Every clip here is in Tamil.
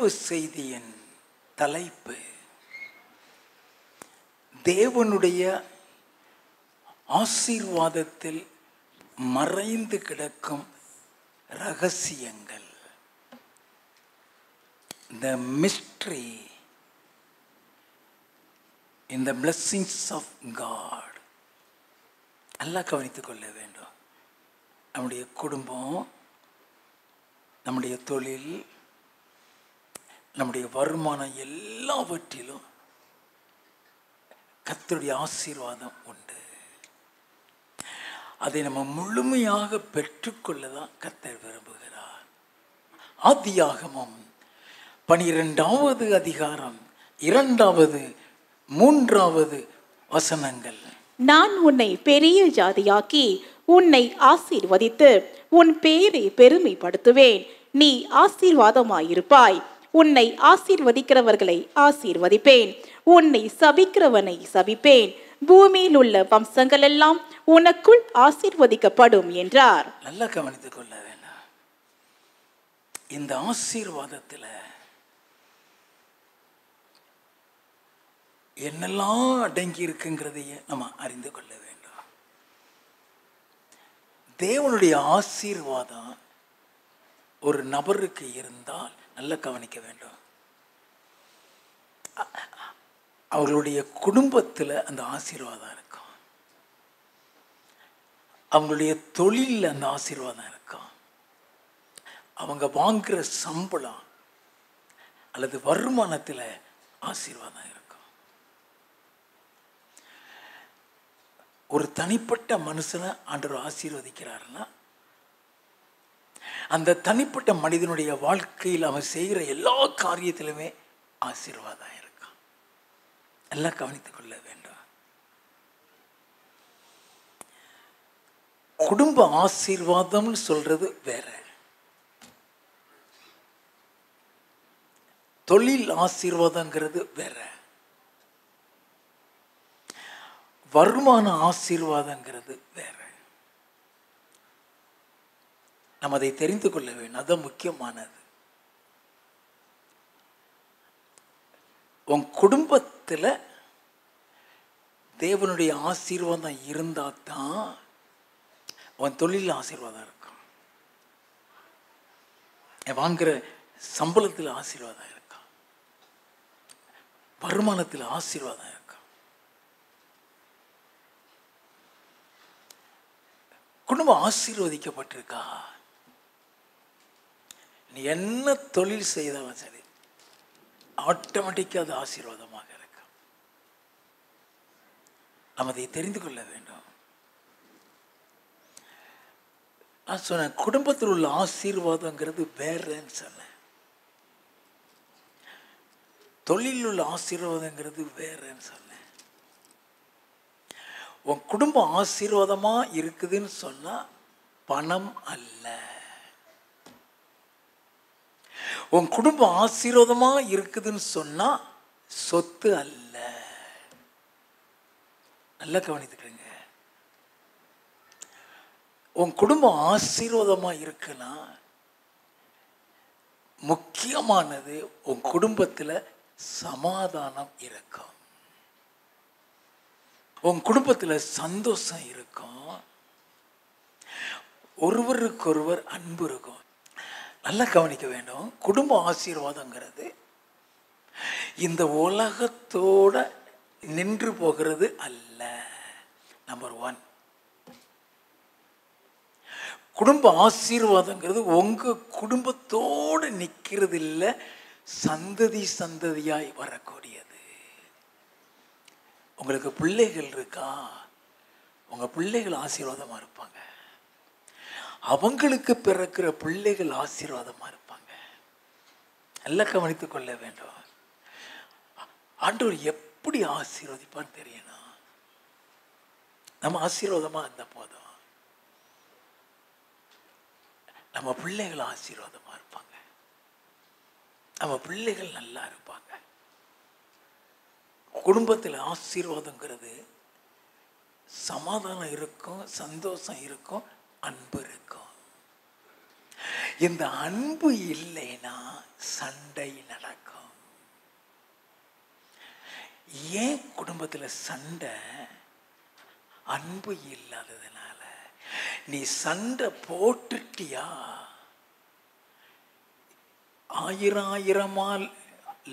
இரவு செய்தியின் தலைப்பு தேவனுடைய ஆசீர்வாதத்தில் மறைந்து கிடக்கும் ரகசியங்கள். The mystery in the blessings of God. நல்லா கவனித்துக் கொள்ள வேண்டும். நம்முடைய குடும்பம், நம்முடைய தொழில், நம்முடைய வருமானம் எல்லாவற்றிலும் கர்த்தருடைய ஆசீர்வாதம் உண்டு. அதை நம்ம முழுமையாக பெற்றுக்கொள்ளதான் கர்த்தர் விரும்புகிறார். ஆதியாகமம் 12வது அதிகாரம் 2வது 3வது வசனங்கள். நான் உன்னை பெரிய ஜாதியாக்கி உன்னை ஆசீர்வதித்து உன் பேரை பெருமைப்படுத்துவேன். நீ ஆசீர்வாதமாயிருப்பாய். உன்னை ஆசீர்வதிக்கிறவர்களை ஆசீர்வதிப்பேன். உன்னை சபிக்கிறவனை சபிப்பேன். பூமியில் உள்ள வம்சங்கள் எல்லாம் உனக்குள் ஆசீர்வதிக்கப்படும் என்றார். நல்லா கவனித்துக் கொள்ள வேண்டாம். இந்த ஆசீர்வாதத்தில் என்னெல்லாம் அடங்கி இருக்குங்கிறதையே நம்ம அறிந்து கொள்ள வேண்டும். தேவனுடைய ஆசீர்வாதம் ஒரு நபருக்கு இருந்தால் நல்லா கவனிக்க வேண்டும். அவர்களுடைய குடும்பத்தில் அந்த ஆசீர்வாதம் இருக்கும், அவங்களுடைய தொழிலில் அந்த ஆசீர்வாதம் இருக்கும், அவங்க வாங்குகிற சம்பளம் அல்லது வருமானத்தில் ஆசீர்வாதம் இருக்கும். ஒரு தனிப்பட்ட மனுஷனை ஆண்டவர் ஆசீர்வதிக்கிறாருன்னா அந்த தனிப்பட்ட மனிதனுடைய வாழ்க்கையில் அவன் செய்கிற எல்லா காரியத்திலுமே ஆசீர்வாதம் இருக்கும். எல்லாம் கவனித்துக் கொள்ள வேண்டும். குடும்ப ஆசீர்வாதம்னு சொல்றது வேற, தொழில் ஆசீர்வாதங்கிறது வேற, வருமான ஆசீர்வாதங்கிறது வேற. நம்ம அதை தெரிந்து கொள்ள வேண்டும். அதுதான் முக்கியமானது. உன் குடும்பத்தில் தேவனுடைய ஆசீர்வாதம் இருந்தால் தான் உன் தொழில் ஆசீர்வாதம் இருக்கும், வாங்குற சம்பளத்தில் ஆசீர்வாதம் இருக்கும், வருமானத்தில் ஆசீர்வாதம் இருக்கும். குடும்பம் ஆசீர்வதிக்கப்பட்டிருக்கா? நீ என்ன தொழில் செய்தாலும் சரி ஆட்டோமேட்டிக்காக அது ஆசீர்வாதமாக இருக்கும். நம்ம அதை தெரிந்து கொள்ள வேண்டும். நான் சொன்னேன், குடும்பத்தில் உள்ள ஆசீர்வாதங்கிறது வேறன்னு சொன்னேன், தொழில் உள்ள ஆசீர்வாதங்கிறது வேறன்னு சொன்னேன். உன் குடும்பம் ஆசீர்வாதமா இருக்குதுன்னு சொன்னா பணம் அல்ல. உன் குடும்பம் ஆசீர்வாதமா இருக்குதுன்னு சொன்னா சொத்து அல்ல. நல்லா கவனித்துக்கிறீங்க. உன் குடும்பம் ஆசீர்வாதமா இருக்குன்னா முக்கியமானது உன் குடும்பத்தில் சமாதானம் இருக்கும், உன் குடும்பத்தில் சந்தோஷம் இருக்கும், ஒருவருக்கொருவர் அன்பு இருக்கும். நல்லா கவனிக்க வேண்டும். குடும்ப ஆசீர்வாதங்கிறது இந்த உலகத்தோட நின்று போகிறது அல்ல. நம்பர் 1, குடும்ப ஆசீர்வாதங்கிறது உங்க குடும்பத்தோடு நிற்கிறது இல்லை, சந்ததி சந்ததியாய் வரக்கூடியது. உங்களுக்கு பிள்ளைகள் இருக்கா? உங்க பிள்ளைகள் ஆசீர்வாதமா இருப்பாங்க, அவங்களுக்கு பிறக்கிற பிள்ளைகள் ஆசீர்வாதமா இருப்பாங்க. நல்லா கவனித்துக் கொள்ள வேண்டும். ஆண்டவர் எப்படி ஆசீர்வதிப்பான்னு தெரியணும். நம்ம ஆசீர்வாதமா இருந்த போதும் நம்ம பிள்ளைகள் ஆசீர்வாதமா இருப்பாங்க, நம்ம பிள்ளைகள் நல்லா இருப்பாங்க. குடும்பத்தில் ஆசீர்வாதங்கிறது சமாதானம் இருக்கும், சந்தோஷம் இருக்கும், அன்பு இருக்கும். இந்த அன்பு இல்லைன்னா சண்டை நடக்கும். ஏன் குடும்பத்தில் சண்டை? அன்பு இல்லாததுனால. நீ சண்டை போட்டுட்டியா, ஆயிரமா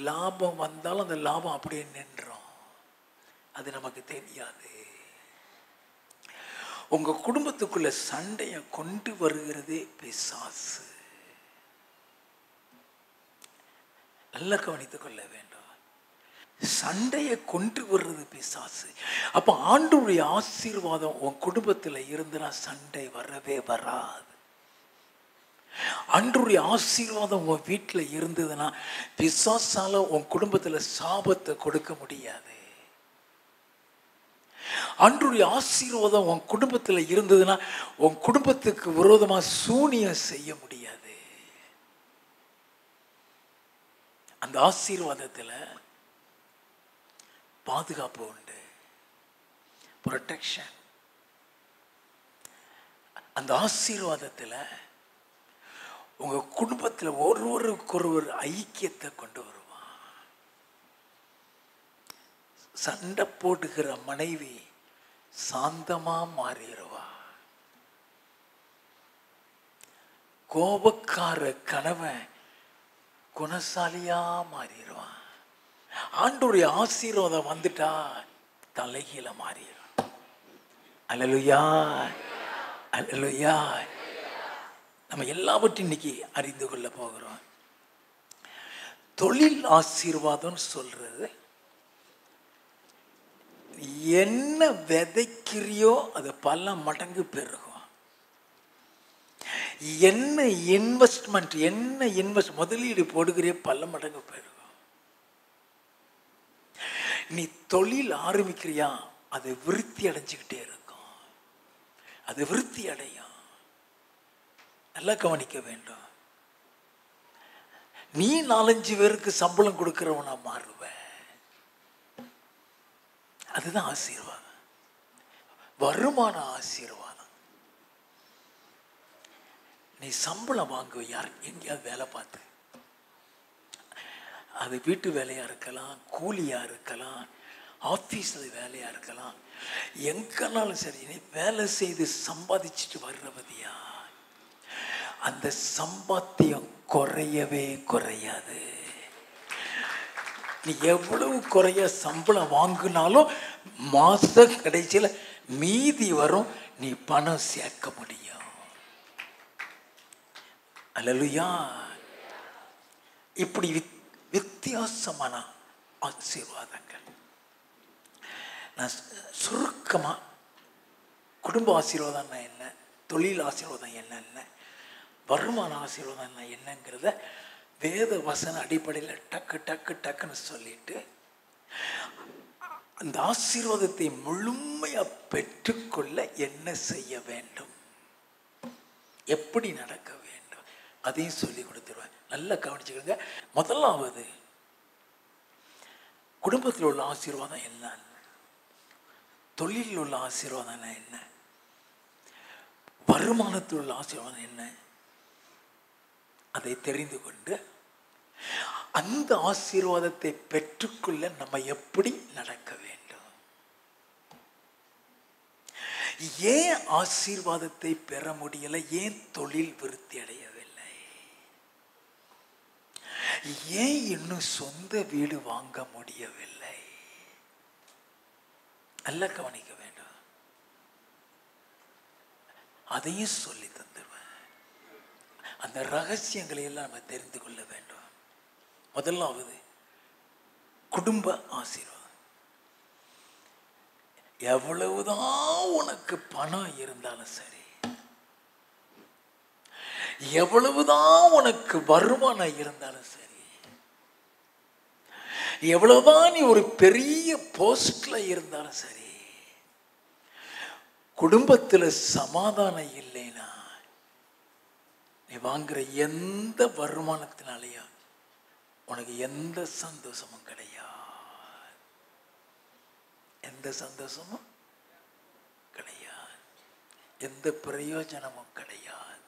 லாபம் வந்தாலும் அந்த லாபம் அப்படியே நின்றோம். அது நமக்கு தெரியாது. உங்க குடும்பத்துக்குள்ள சண்டையை கொண்டு வருகிறதே பிசாசு. நல்லா கவனித்துக் கொள்ள வேண்டும். சண்டையை கொண்டு வர்றது பிசாசு. அப்ப ஆண்டவருடைய ஆசீர்வாதம் உன் குடும்பத்தில் இருந்துனா சண்டை வரவே வராது. ஆண்டவருடைய ஆசீர்வாதம் உன் வீட்டில் இருந்ததுன்னா பிசாசால உன் குடும்பத்தில் சாபத்தை கொடுக்க முடியாது. ஆண்டவருடைய ஆசீர்வாதம் உன் குடும்பத்தில் இருந்ததுன்னா உன் குடும்பத்துக்கு விரோதமாக சூனியம் செய்ய முடியாது. அந்த ஆசீர்வாதத்தில் பாதுகாப்பு உண்டு, ப்ரொடெக்ஷன். அந்த ஆசீர்வாதத்தில் உங்க குடும்பத்தில் ஒருவருக்கொருவர் ஐக்கியத்தை கொண்டு வருவான். சண்டை போடுகிற மனைவி சாந்தமா மாறிடுவா. கோபக்கார கணவன் குணசாலியா மாறிடுவான். ஆண்டவருடைய ஆசீர்வாதம் வந்துட்டா தலைகீழ மாறிடும். அல்லேலூயா, அல்லேலூயா. நம்ம எல்லாவற்றையும் இன்னைக்கு அறிந்து கொள்ள போகிறோம். தொழில் ஆசீர்வாதம் சொல்றது, என்ன விதைக்கிறியோ அது பல மடங்கு பெருகும். என்ன இன்வெஸ்ட் முதலீடு போடுகிறியோ பல மடங்கு பெருகும். நீ தொழில் ஆரம்பிக்கிறியா, அது விருத்தி அடைஞ்சுக்கிட்டே இருக்கும். அது விருத்தி அடையும். நல்லா கவனிக்க வேண்டும். நீ 4-5 பேருக்கு சம்பளம் கொடுக்கிறவனா மாறுவ. அதுதான் ஆசீர்வாதம், வருமான ஆசீர்வாதம். நீ சம்பளம் வாங்குவ, யார் எங்கேயாவது வேலை பார்த்து, அது வீட்டு வேலையா இருக்கலாம், கூலியா இருக்கலாம், ஆபீஸ்ல வேலையா இருக்கலாம், எங்கனாலும் சரி, நீ வேலை செய்து சம்பாதிச்சுட்டு வர்றவதியா, அந்த சம்பாத்தியம் குறையவே குறையாது. நீ எவ்வளவு குறைய சம்பளம் வாங்கினாலும் மாச கடைசியில் மீதி வரும், நீ பணம் சேர்க்க முடியும். அல்லேலூயா. இப்படி வித்தியாசமான ஆசீர்வாதங்கள். நான் சுருக்கமா குடும்ப ஆசீர்வாதம் என்ன, தொழில் ஆசீர்வாதம் என்ன, வருமான ஆசீர்வாதம் என்னங்கிறத வேத வசன அடிப்படையில் டக்குன்னு சொல்லிட்டு, அந்த ஆசீர்வாதத்தை முழுமையா பெற்றுக்கொள்ள என்ன செய்ய வேண்டும், எப்படி நடக்க வேண்டும், அதையும் சொல்லி கொடுத்துருவேன். நல்லா கவனிச்சுக்கோங்க. முதலாவது, குடும்பத்தில் உள்ள ஆசீர்வாதம் என்ன, தொழிலில் உள்ள ஆசீர்வாதம் என்ன, வருமானத்தில் உள்ள ஆசீர்வாதம் என்ன, அதை தெரிந்து கொண்டு அந்த ஆசீர்வாதத்தை பெற்றுக்கொள்ள நம்ம எப்படி நடக்க வேண்டும். ஏன் ஆசீர்வாதத்தை பெற முடியல, ஏன் தொழில் விருத்தி அடையவில்லை, ஏன் இன்னும் சொந்த வீடு வாங்க முடியவில்லை, நல்லா கவனிக்க வேண்டும். அதையும் சொல்லி தந்துடுவேன். அந்த ரகசியங்களை எல்லாம் நம்ம தெரிந்து கொள்ள வேண்டும். முதலாவது, குடும்ப ஆசீர்வாதம். எவ்வளவுதான் உனக்கு பணம் இருந்தாலும் சரி, எவ்வளவுதான் உனக்கு வருமானம் இருந்தாலும் சரி, எவ்வளவுதான் நீ ஒரு பெரிய போஸ்ட்ல இருந்தாலும் சரி, குடும்பத்தில் சமாதானம் இல்லைன்னா நீ வாங்குற எந்த வருமானத்தினாலையும் உனக்கு எந்த சந்தோஷமும் கிடையாது. எந்த சந்தோஷமும் கிடையாது, எந்த பிரயோஜனமும் கிடையாது.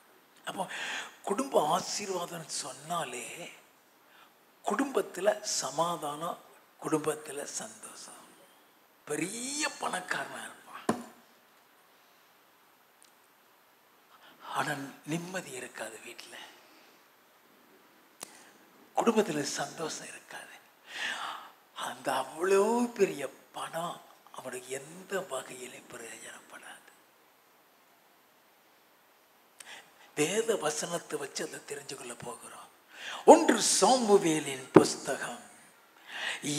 அப்போ குடும்ப ஆசீர்வாதம் சொன்னாலே குடும்பத்தில் சமாதானம், குடும்பத்தில் சந்தோஷம். பெரிய பணக்காரனா இருப்பான், ஆனா நிம்மதி இருக்காது. வீட்டில் குடும்பத்தில் சந்தோஷம் இருக்காது. அந்த அவ்வளோ பெரிய பணம் அவனுக்கு எந்த வகையிலும் பிரயோஜனப்படாது. வேத வசனத்தை வச்சு அதை தெரிஞ்சு கொள்ள போகிறோம். 1 சாமுவேலின் புஸ்தகம்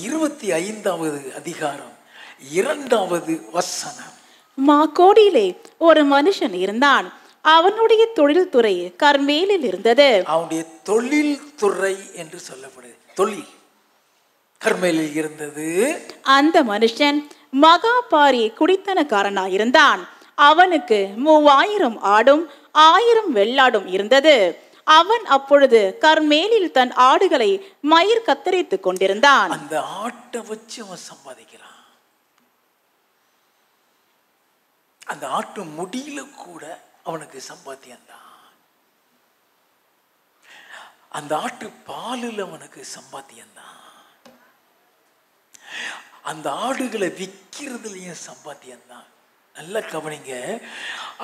25வது அதிகாரம் 2வது வசனம். மாக்கோடியிலே ஒரு மனுஷன் இருந்தான். அவனுடைய தொழில்துறை கர்மேலில் இருந்தது. அவனுடைய தொழில் துறை என்று சொல்லப்படுது. தொழில் கர்மேலில் இருந்தது. அந்த மனுஷன் மகா பாரி குடித்தனக்காரனாயிருந்தான். அவனுக்கு 3000 ஆடும் 1000 வெள்ளாடும் இருந்தது. அவன் அப்பொழுது கர்மேலில் தன் ஆடுகளை மயிர் கத்தரித்துக் கொண்டிருந்தான். அந்த ஆட்டை வச்சு அவன் சம்பாதிக்கிறான். அந்த ஆட்டு முடியில கூட அவனுக்கு சம்பாத்தியம் தான். அந்த ஆட்டு பாலில் அவனுக்கு சம்பாத்தியம் தான். அந்த ஆடுகளை விற்கிறதுலயும் சம்பாத்தியம் தான். நல்ல கவனிங்க,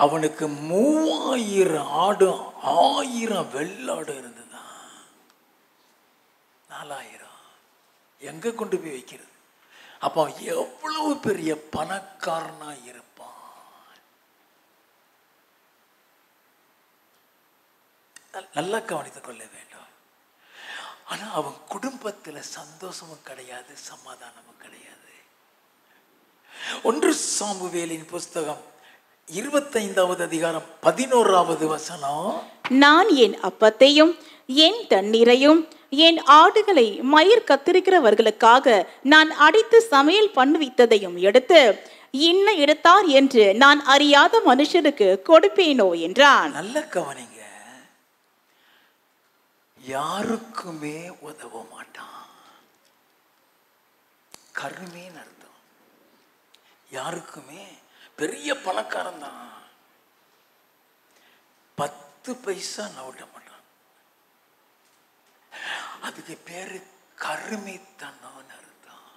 அவனுக்கு 3000 ஆடு 1000 வெள்ளாடு இருந்துதான். 4000 எங்க கொண்டு போய் வைக்கிறது? அப்போ எவ்வளவு பெரிய பணக்காரனா இருப்பான். நல்லா கவனித்துக் கொள்ள வேண்டும். ஆனா அவன் குடும்பத்துல சந்தோஷமும் கிடையாது, சமாதானமும் கிடையாது. 1 சாமுவேலின் புஸ்தகம் 25வது அதிகாரம் 11வது வசனம். நான் என் அப்பத்தையும் என் தண்ணீரையும் என் ஆடுகளை மயிர் கத்திரிக்கிறவர்களுக்காக நான் அடித்து சமையல் பண்ணுவித்ததையும் எடுத்து இன்ன எடுத்தார் என்று நான் அறியாத மனுஷருக்கு கொடுப்பேனோ என்றான். நல்ல கவனிங்க, யாருக்குமே உதவ மாட்டான். கருமேன்னு அர்த்தம். யாருக்குமே பெரிய பணக்காரன் தான், 10 பைசா நோட்ட மாட்டான். அதுக்கு பேரு கருமைத்தனம் அர்த்தம்.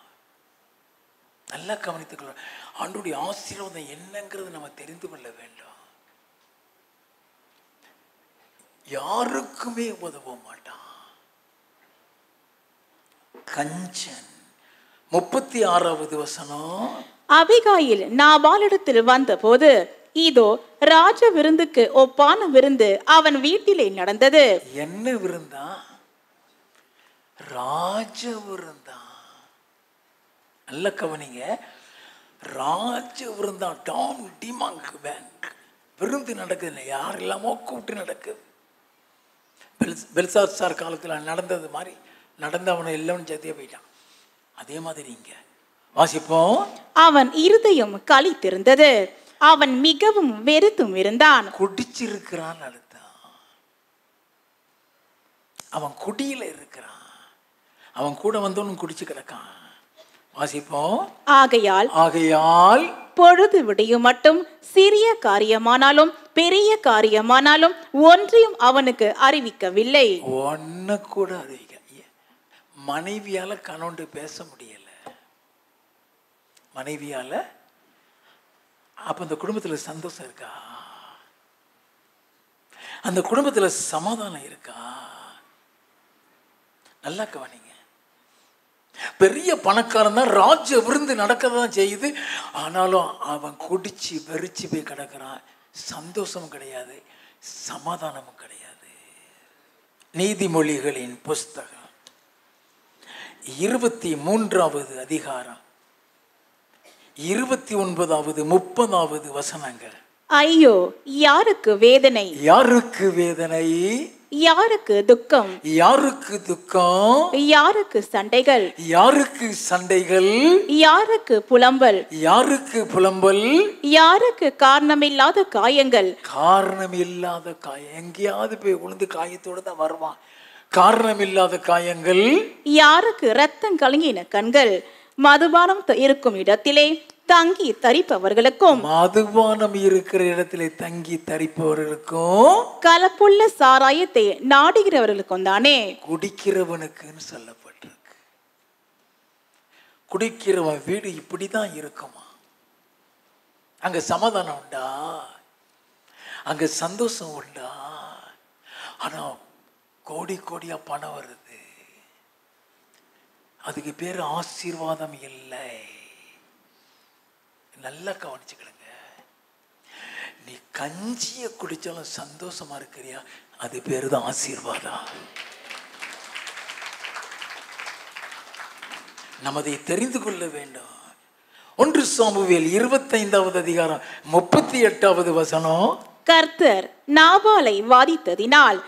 நல்லா கவனித்துக்கொள்ள, ஆண்டவருடைய ஆசீர்வாதம் என்னங்கிறது நம்ம தெரிந்து கொள்ள வேண்டும். யாருக்குமே உதவ மாட்டான். கஞ்சன் 36வது வசனம். அபிகாயில் நாபாலிடத்தில் வந்தபோது இதோ ராஜ விருந்துக்கு ஒப்பான விருந்து அவன் வீட்டிலே நடந்தது. என்ன விருந்தா? ராஜ விருந்தா. நல்ல கவனிங்க, ராஜ விருந்தா. டாம் டிமாங்க் பேங்க் விருந்து நடக்குது. யாரெல்லாமோ கூப்பிட்டு நடக்குது. பெல்சாத்சார் காலத்தில் நடந்தது மாதிரி நடந்து அவனை எல்லாம் ஜெயித்தே போயிட்டான். அதே மாதிரி இங்க வாசிப்போம். அவன் இருதயம் களித்திருந்தது, அவன் மிகவும் வெறுத்தும் இருந்தான். குடிச்சிருக்கிறான் அர்த்தம். அவன் குடியில இருக்கிறான். அவன் கூட வந்தவனும் குடிச்சு கிடக்கான். வாசிப்போம். ஆகையால் பொழுது விடியும் மட்டும் சிறிய காரியமானாலும் பெரிய காரியமானாலும் ஒன்றையும் அவனுக்கு அறிவிக்கவில்லை. ஒன்னு கூட அறிவிக்க. மனைவியால கணவன்ட்டு பேச முடியல. மனைவியால. அப்ப அந்த குடும்பத்துல சந்தோஷம் இருக்கா? அந்த குடும்பத்துல சமாதானம் இருக்கா? நல்லா கவனிங்க. பெரிய பணக்காரன் தான், ராஜ விருந்து நடக்கதான் செய்யுது. ஆனாலும் அவன் குடிச்சு வெறிச்சு போய் கிடக்கிறான். சந்தோஷமும் கிடையாது, சமாதானமும் கிடையாது. நீதிமொழிகளின் புஸ்தகம் 23வது அதிகாரம் 29வது 30வது வசனங்கள். ஐயோ, யாருக்கு வேதனை, யாருக்கு வேதனை, யாருக்கு துக்கம், யாருக்கு துக்கம், யாருக்கு சண்டைகள், யாருக்கு சண்டைகள், யாருக்கு புலம்பல், யாருக்கு புலம்பல், யாருக்கு காரணமில்லாத காயங்கள். காரணமில்லாத காயம். எங்கேயாவது போய் விழுந்து காயத்தோட தான் வருவான். காரணமில்லாத காயங்கள். யாருக்கு ரத்தம் கலங்கின கண்கள், மதுபானம் இருக்கும் இடத்திலே தங்கி தரிப்பவர்களுக்கும், மதுபானம் இருக்கிற இடத்திலே தங்கி தரிப்பவர்களுக்கும், கலப்புள்ள சாராயத்தை நாடுகிறவர்களுக்கும் தானே. குடிக்கிறவனுக்குன்னு சொல்லப்பட்டிருக்கு. குடிக்கிறவன் வீடு இப்படிதான் இருக்குமா? அங்க சமாதானம் உண்டா? அங்க சந்தோஷம் உண்டா? ஆனா கோடி கோடியா பணம் வருது, அதுக்கு பேர் ஆசீர்வாதம் இல்லை. நல்லா கவனிச்சுக்கிடுங்க. நீ கஞ்சிய குடிச்சாலும் சந்தோஷமா இருக்கிறியா, அது பேரு தான் ஆசீர்வாதம். நம்ம அதை தெரிந்து கொள்ள வேண்டும். 1 சாமுவேல் 25வது அதிகாரம் 38வது வசனம். கர்த்தர் நாபாலை வாதித்ததினால்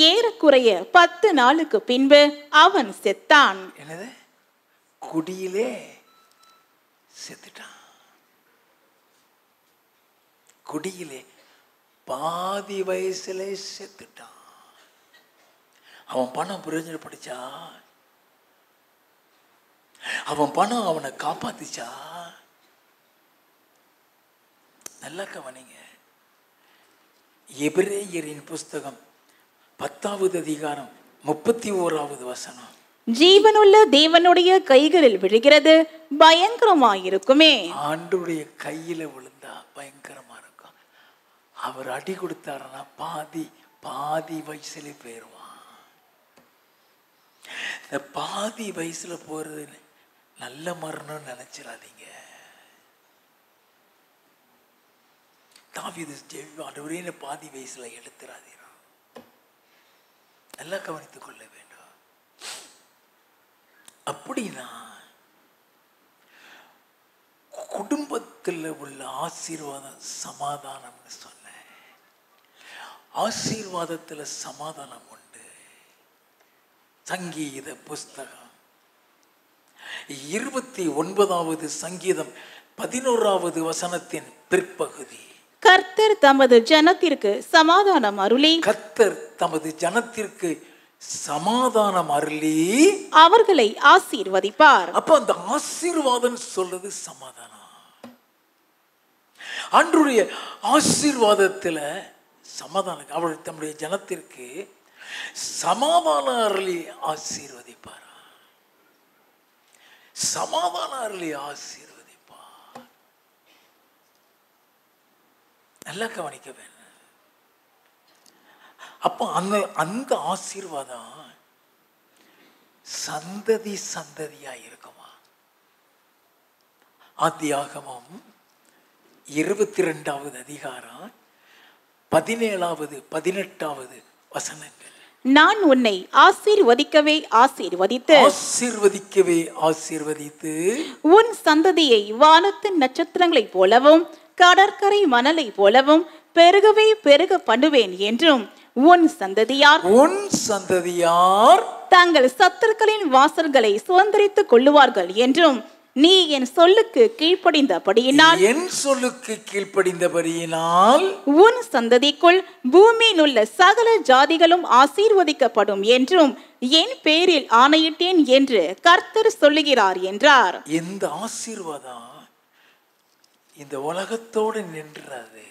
ஏறக்குறைய 10 நாளுக்கு பின்பு அவன் செத்தான். என்னது? குடியிலே செத்துட்டான். குடியிலே பாதி வயசுல செத்துட்டான். அவன் பணம் பிரயோஜனப்படுச்சா? அவன் பணம் அவனை காப்பாத்துச்சா? நல்லா கவனிங்க. எபிரேயரின் புஸ்தகம் 10வது அதிகாரம் 31வது வசனம். ஜீவனுள்ள தேவனுடைய கைகளில் விழுகிறது பயங்கரமாயிருக்குமே. ஆண்டவருடைய கையில விழுந்தா பயங்கரமா இருக்கும். அவர் அடி கொடுத்தாருன்னா பாதி வயசுல போயிருவான். இந்த பாதி வயசுல போறது நல்ல மரணம் நினைச்சிடாதீங்க. தாவீது ஆண்டவரே பாதி வயசுல எடுத்துறாதீங்க. நல்லா கவனித்துக் கொள்ள வேண்டும். அப்படின்னா குடும்பத்தில் உள்ள ஆசீர்வாதம் சமாதானம்னு சொன்னேன். ஆசீர்வாதத்தில் சமாதானம் உண்டு. சங்கீத புஸ்தகம் 29வது சங்கீதம் 11வது வசனத்தின் பிற்பகுதி. கர்த்தர் தமது ஜனத்திற்கு சமாதானம் அருளி, கர்த்தர் தமது ஜனத்திற்கு சமாதானம் அருளி அவர்களை ஆசீர்வதிப்பார். அப்ப அந்த ஆசீர்வாதம் சொல்றது சமாதானம். ஆண்டவருடைய ஆசீர்வாதத்துல சமாதானம். அவர் தம்முடைய ஜனத்திற்கு சமாதானம் அருளி ஆசீர்வதிப்பார். சமாதானம் அருளி ஆசீர்வதிப்பார். நல்லா கவனிக்க வேண்டும். அப்போ அந்த ஆசீர்வாதம் சந்ததி சந்ததியா இருக்குமா? ஆதியாகமம் 22வது அதிகாரம் 17வது 18வது வசனங்கள். நான் உன்னை ஆசீர்வதிக்கவே ஆசீர்வதித்து உன் சந்ததியை வானத்தின் நட்சத்திரங்களைப் போலவும் கடற்கரை மணலை போலவும் பெருகவே பெருக பண்ணுவேன் என்றும் உன் சந்ததியார் தங்கள் சத்துருக்களின் வாசல்களை சுதந்திரித்துக் கொள்ளுவார்கள் என்றும் நீ என் சொல்லுக்கு கீழ்ப்படிந்தபடியினால் உன் சந்ததிக்குள் பூமியில் உள்ள சகல ஜாதிகளும் ஆசீர்வதிக்கப்படும் என்றும் என் பேரில் ஆணையிட்டேன் என்று கர்த்தர் சொல்லுகிறார் என்றார். இந்த ஆசீர்வாதம் இந்த உலகத்தோடு நின்றாது.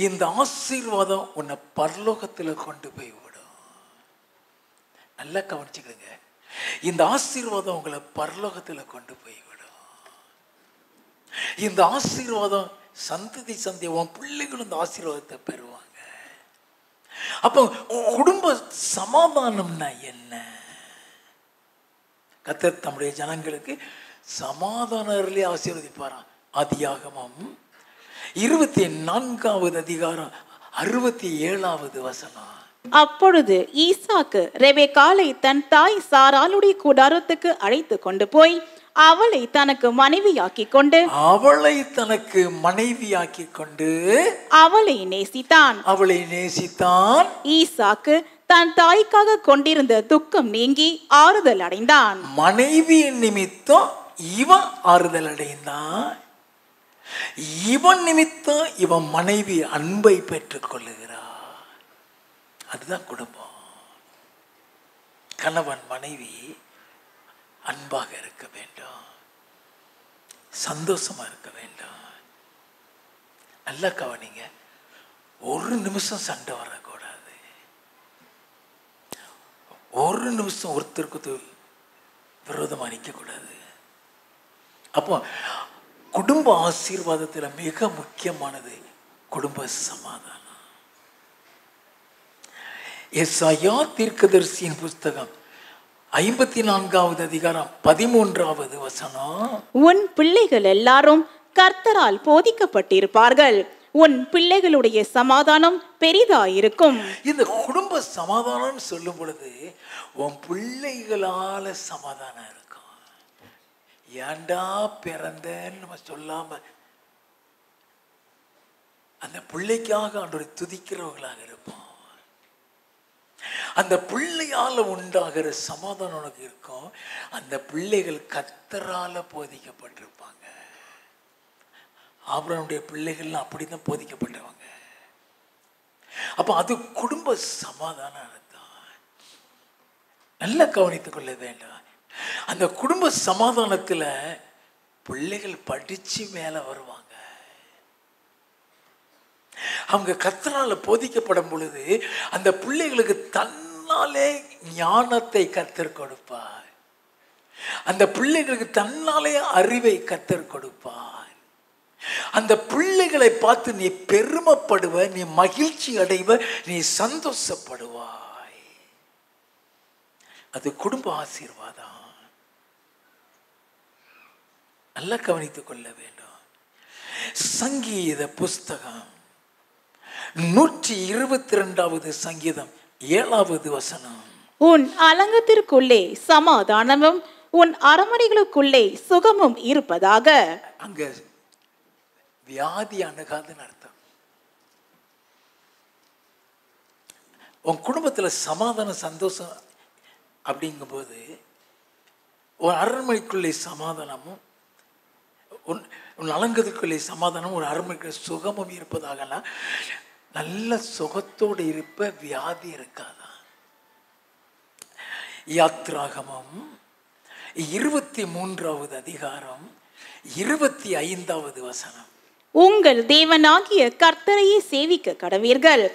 இந்த ஆசீர்வாதம் உன்னை பரலோகத்தில் கொண்டு போய் விடும். நல்லா கவனிச்சுக்கங்க. இந்த ஆசீர்வாதம் உங்களை பரலோகத்தில் கொண்டு போய் விடும். இந்த ஆசீர்வாதம் சந்ததி உன் பிள்ளைகளும் இந்த ஆசீர்வாதத்தை பெறுவாங்க. அப்போ குடும்ப சமாதானம்னா என்ன? கர்த்தர் தம்முடைய ஜனங்களுக்கு சமாதானத்திலே ஆசீர்வதிப்பாராம். ஆதியாகமம் 24வது அதிகாரம் 67வது வசனம். அப்பொழுது ஈசாக்கு ரெபெக்காளை தன் தாய் சாராளுடைய கூடாரத்துக்கு அழைத்து கொண்டு போய் அவளை தனக்கு மனைவியாக்கிக் கொண்டு அவளை நேசித்தான். ஈசாக்கு தன் தாய்க்காக கொண்டிருந்த துக்கம் நீங்கி ஆறுதல் அடைந்தான். மனைவியின் நிமித்தம் இவன் ஆறுதல் அடைந்தான். இவன் நிமித்தம் இவன் மனைவி அன்பை பெற்றுக் கொள்ளுகிறார். அதுதான் குடும்பம். கணவன் மனைவி அன்பாக இருக்க வேண்டும், சந்தோஷமா இருக்க வேண்டும். நல்லா கவனிங்க. ஒரு நிமிஷம் சண்டை வரக்கூடாது. ஒரு நிமிஷம் ஒருத்தருக்கு விரோதமா நிற்கக்கூடாது. அப்போ குடும்ப ஆசீர்வாதத்துல மிக முக்கியமானது குடும்ப சமாதானம். எசாயா தீர்க்கதரிசியின் புஸ்தகம் 54வது அதிகாரம் 13வது வசனம். உன் பிள்ளைகள் எல்லாரும் கர்த்தரால் போதிக்கப்பட்டிருப்பார்கள், உன் பிள்ளைகளுடைய சமாதானம் பெரிதாயிருக்கும். இந்த குடும்ப சமாதானம் சொல்லும் பொழுது உன் பிள்ளைகளால சமாதானம் இருக்கும். ஏண்டா பிறந்தேன்னு நம்ம சொல்லாம அந்த பிள்ளைக்காக ஆண்டவரை துதிக்கிறவர்களாக இருப்போம். அந்த பிள்ளையால உண்டாகிற சமாதானம் உனக்கு இருக்கும். அந்த பிள்ளைகள் கர்த்தரால போதிக்கப்பட்டிருப்பாங்க. ஆபிரகாமுடைய பிள்ளைகள்லாம் அப்படிதான் போதிக்கப்பட்டவங்க. அப்ப அது குடும்ப சமாதானம் தான். நல்லா கவனித்துக் கொள்ள வேண்டும். அந்த குடும்ப சமாதானத்துல பிள்ளைகள் படிச்சு மேல வருவாங்க. அவங்க கர்த்தரால போதிக்கப்படும் பொழுது அந்த பிள்ளைகளுக்கு தன்னாலே ஞானத்தை கர்த்தர் கொடுப்பார். அந்த பிள்ளைகளுக்கு தன்னாலே அறிவை கர்த்தர் கொடுப்பார். அந்த பிள்ளைகளை பார்த்து நீ பெருமைப்படுவ, நீ மகிழ்ச்சி அடைவ, நீ சந்தோஷப்படுவாய். அது குடும்ப ஆசீர்வாதம். நல்லா கவனித்துக் கொள்ள வேண்டும். சங்கீத புஸ்தகம் 122வது சங்கீதம் 7வது வசனம். உன் அலங்கத்திற்குள்ளே சமாதானமும் உன் அரமனைகளுக்குள்ளே சுகமும் இருப்பதாக. அங்க வியாதி அணுகாதுன்னு அர்த்தம். உன் குடும்பத்துல சமாதானம் சந்தோஷம் அப்படிங்கும்போது ஒரு அரண்மனைக்குள்ளே சமாதானமும் உன் அலங்கத்துக்குள்ளே சமாதானம் ஒரு அரண்மனைக்குள்ளே சுகமும் இருப்பதாகலாம். நல்ல சுகத்தோடு இருப்ப, வியாதி இருக்காதான். யாத்ராகமம் 23வது அதிகாரம் 25வது வசனம். உங்கள் தேவனாகிய கர்த்தரையே சேவிக்க கடவீர்கள்,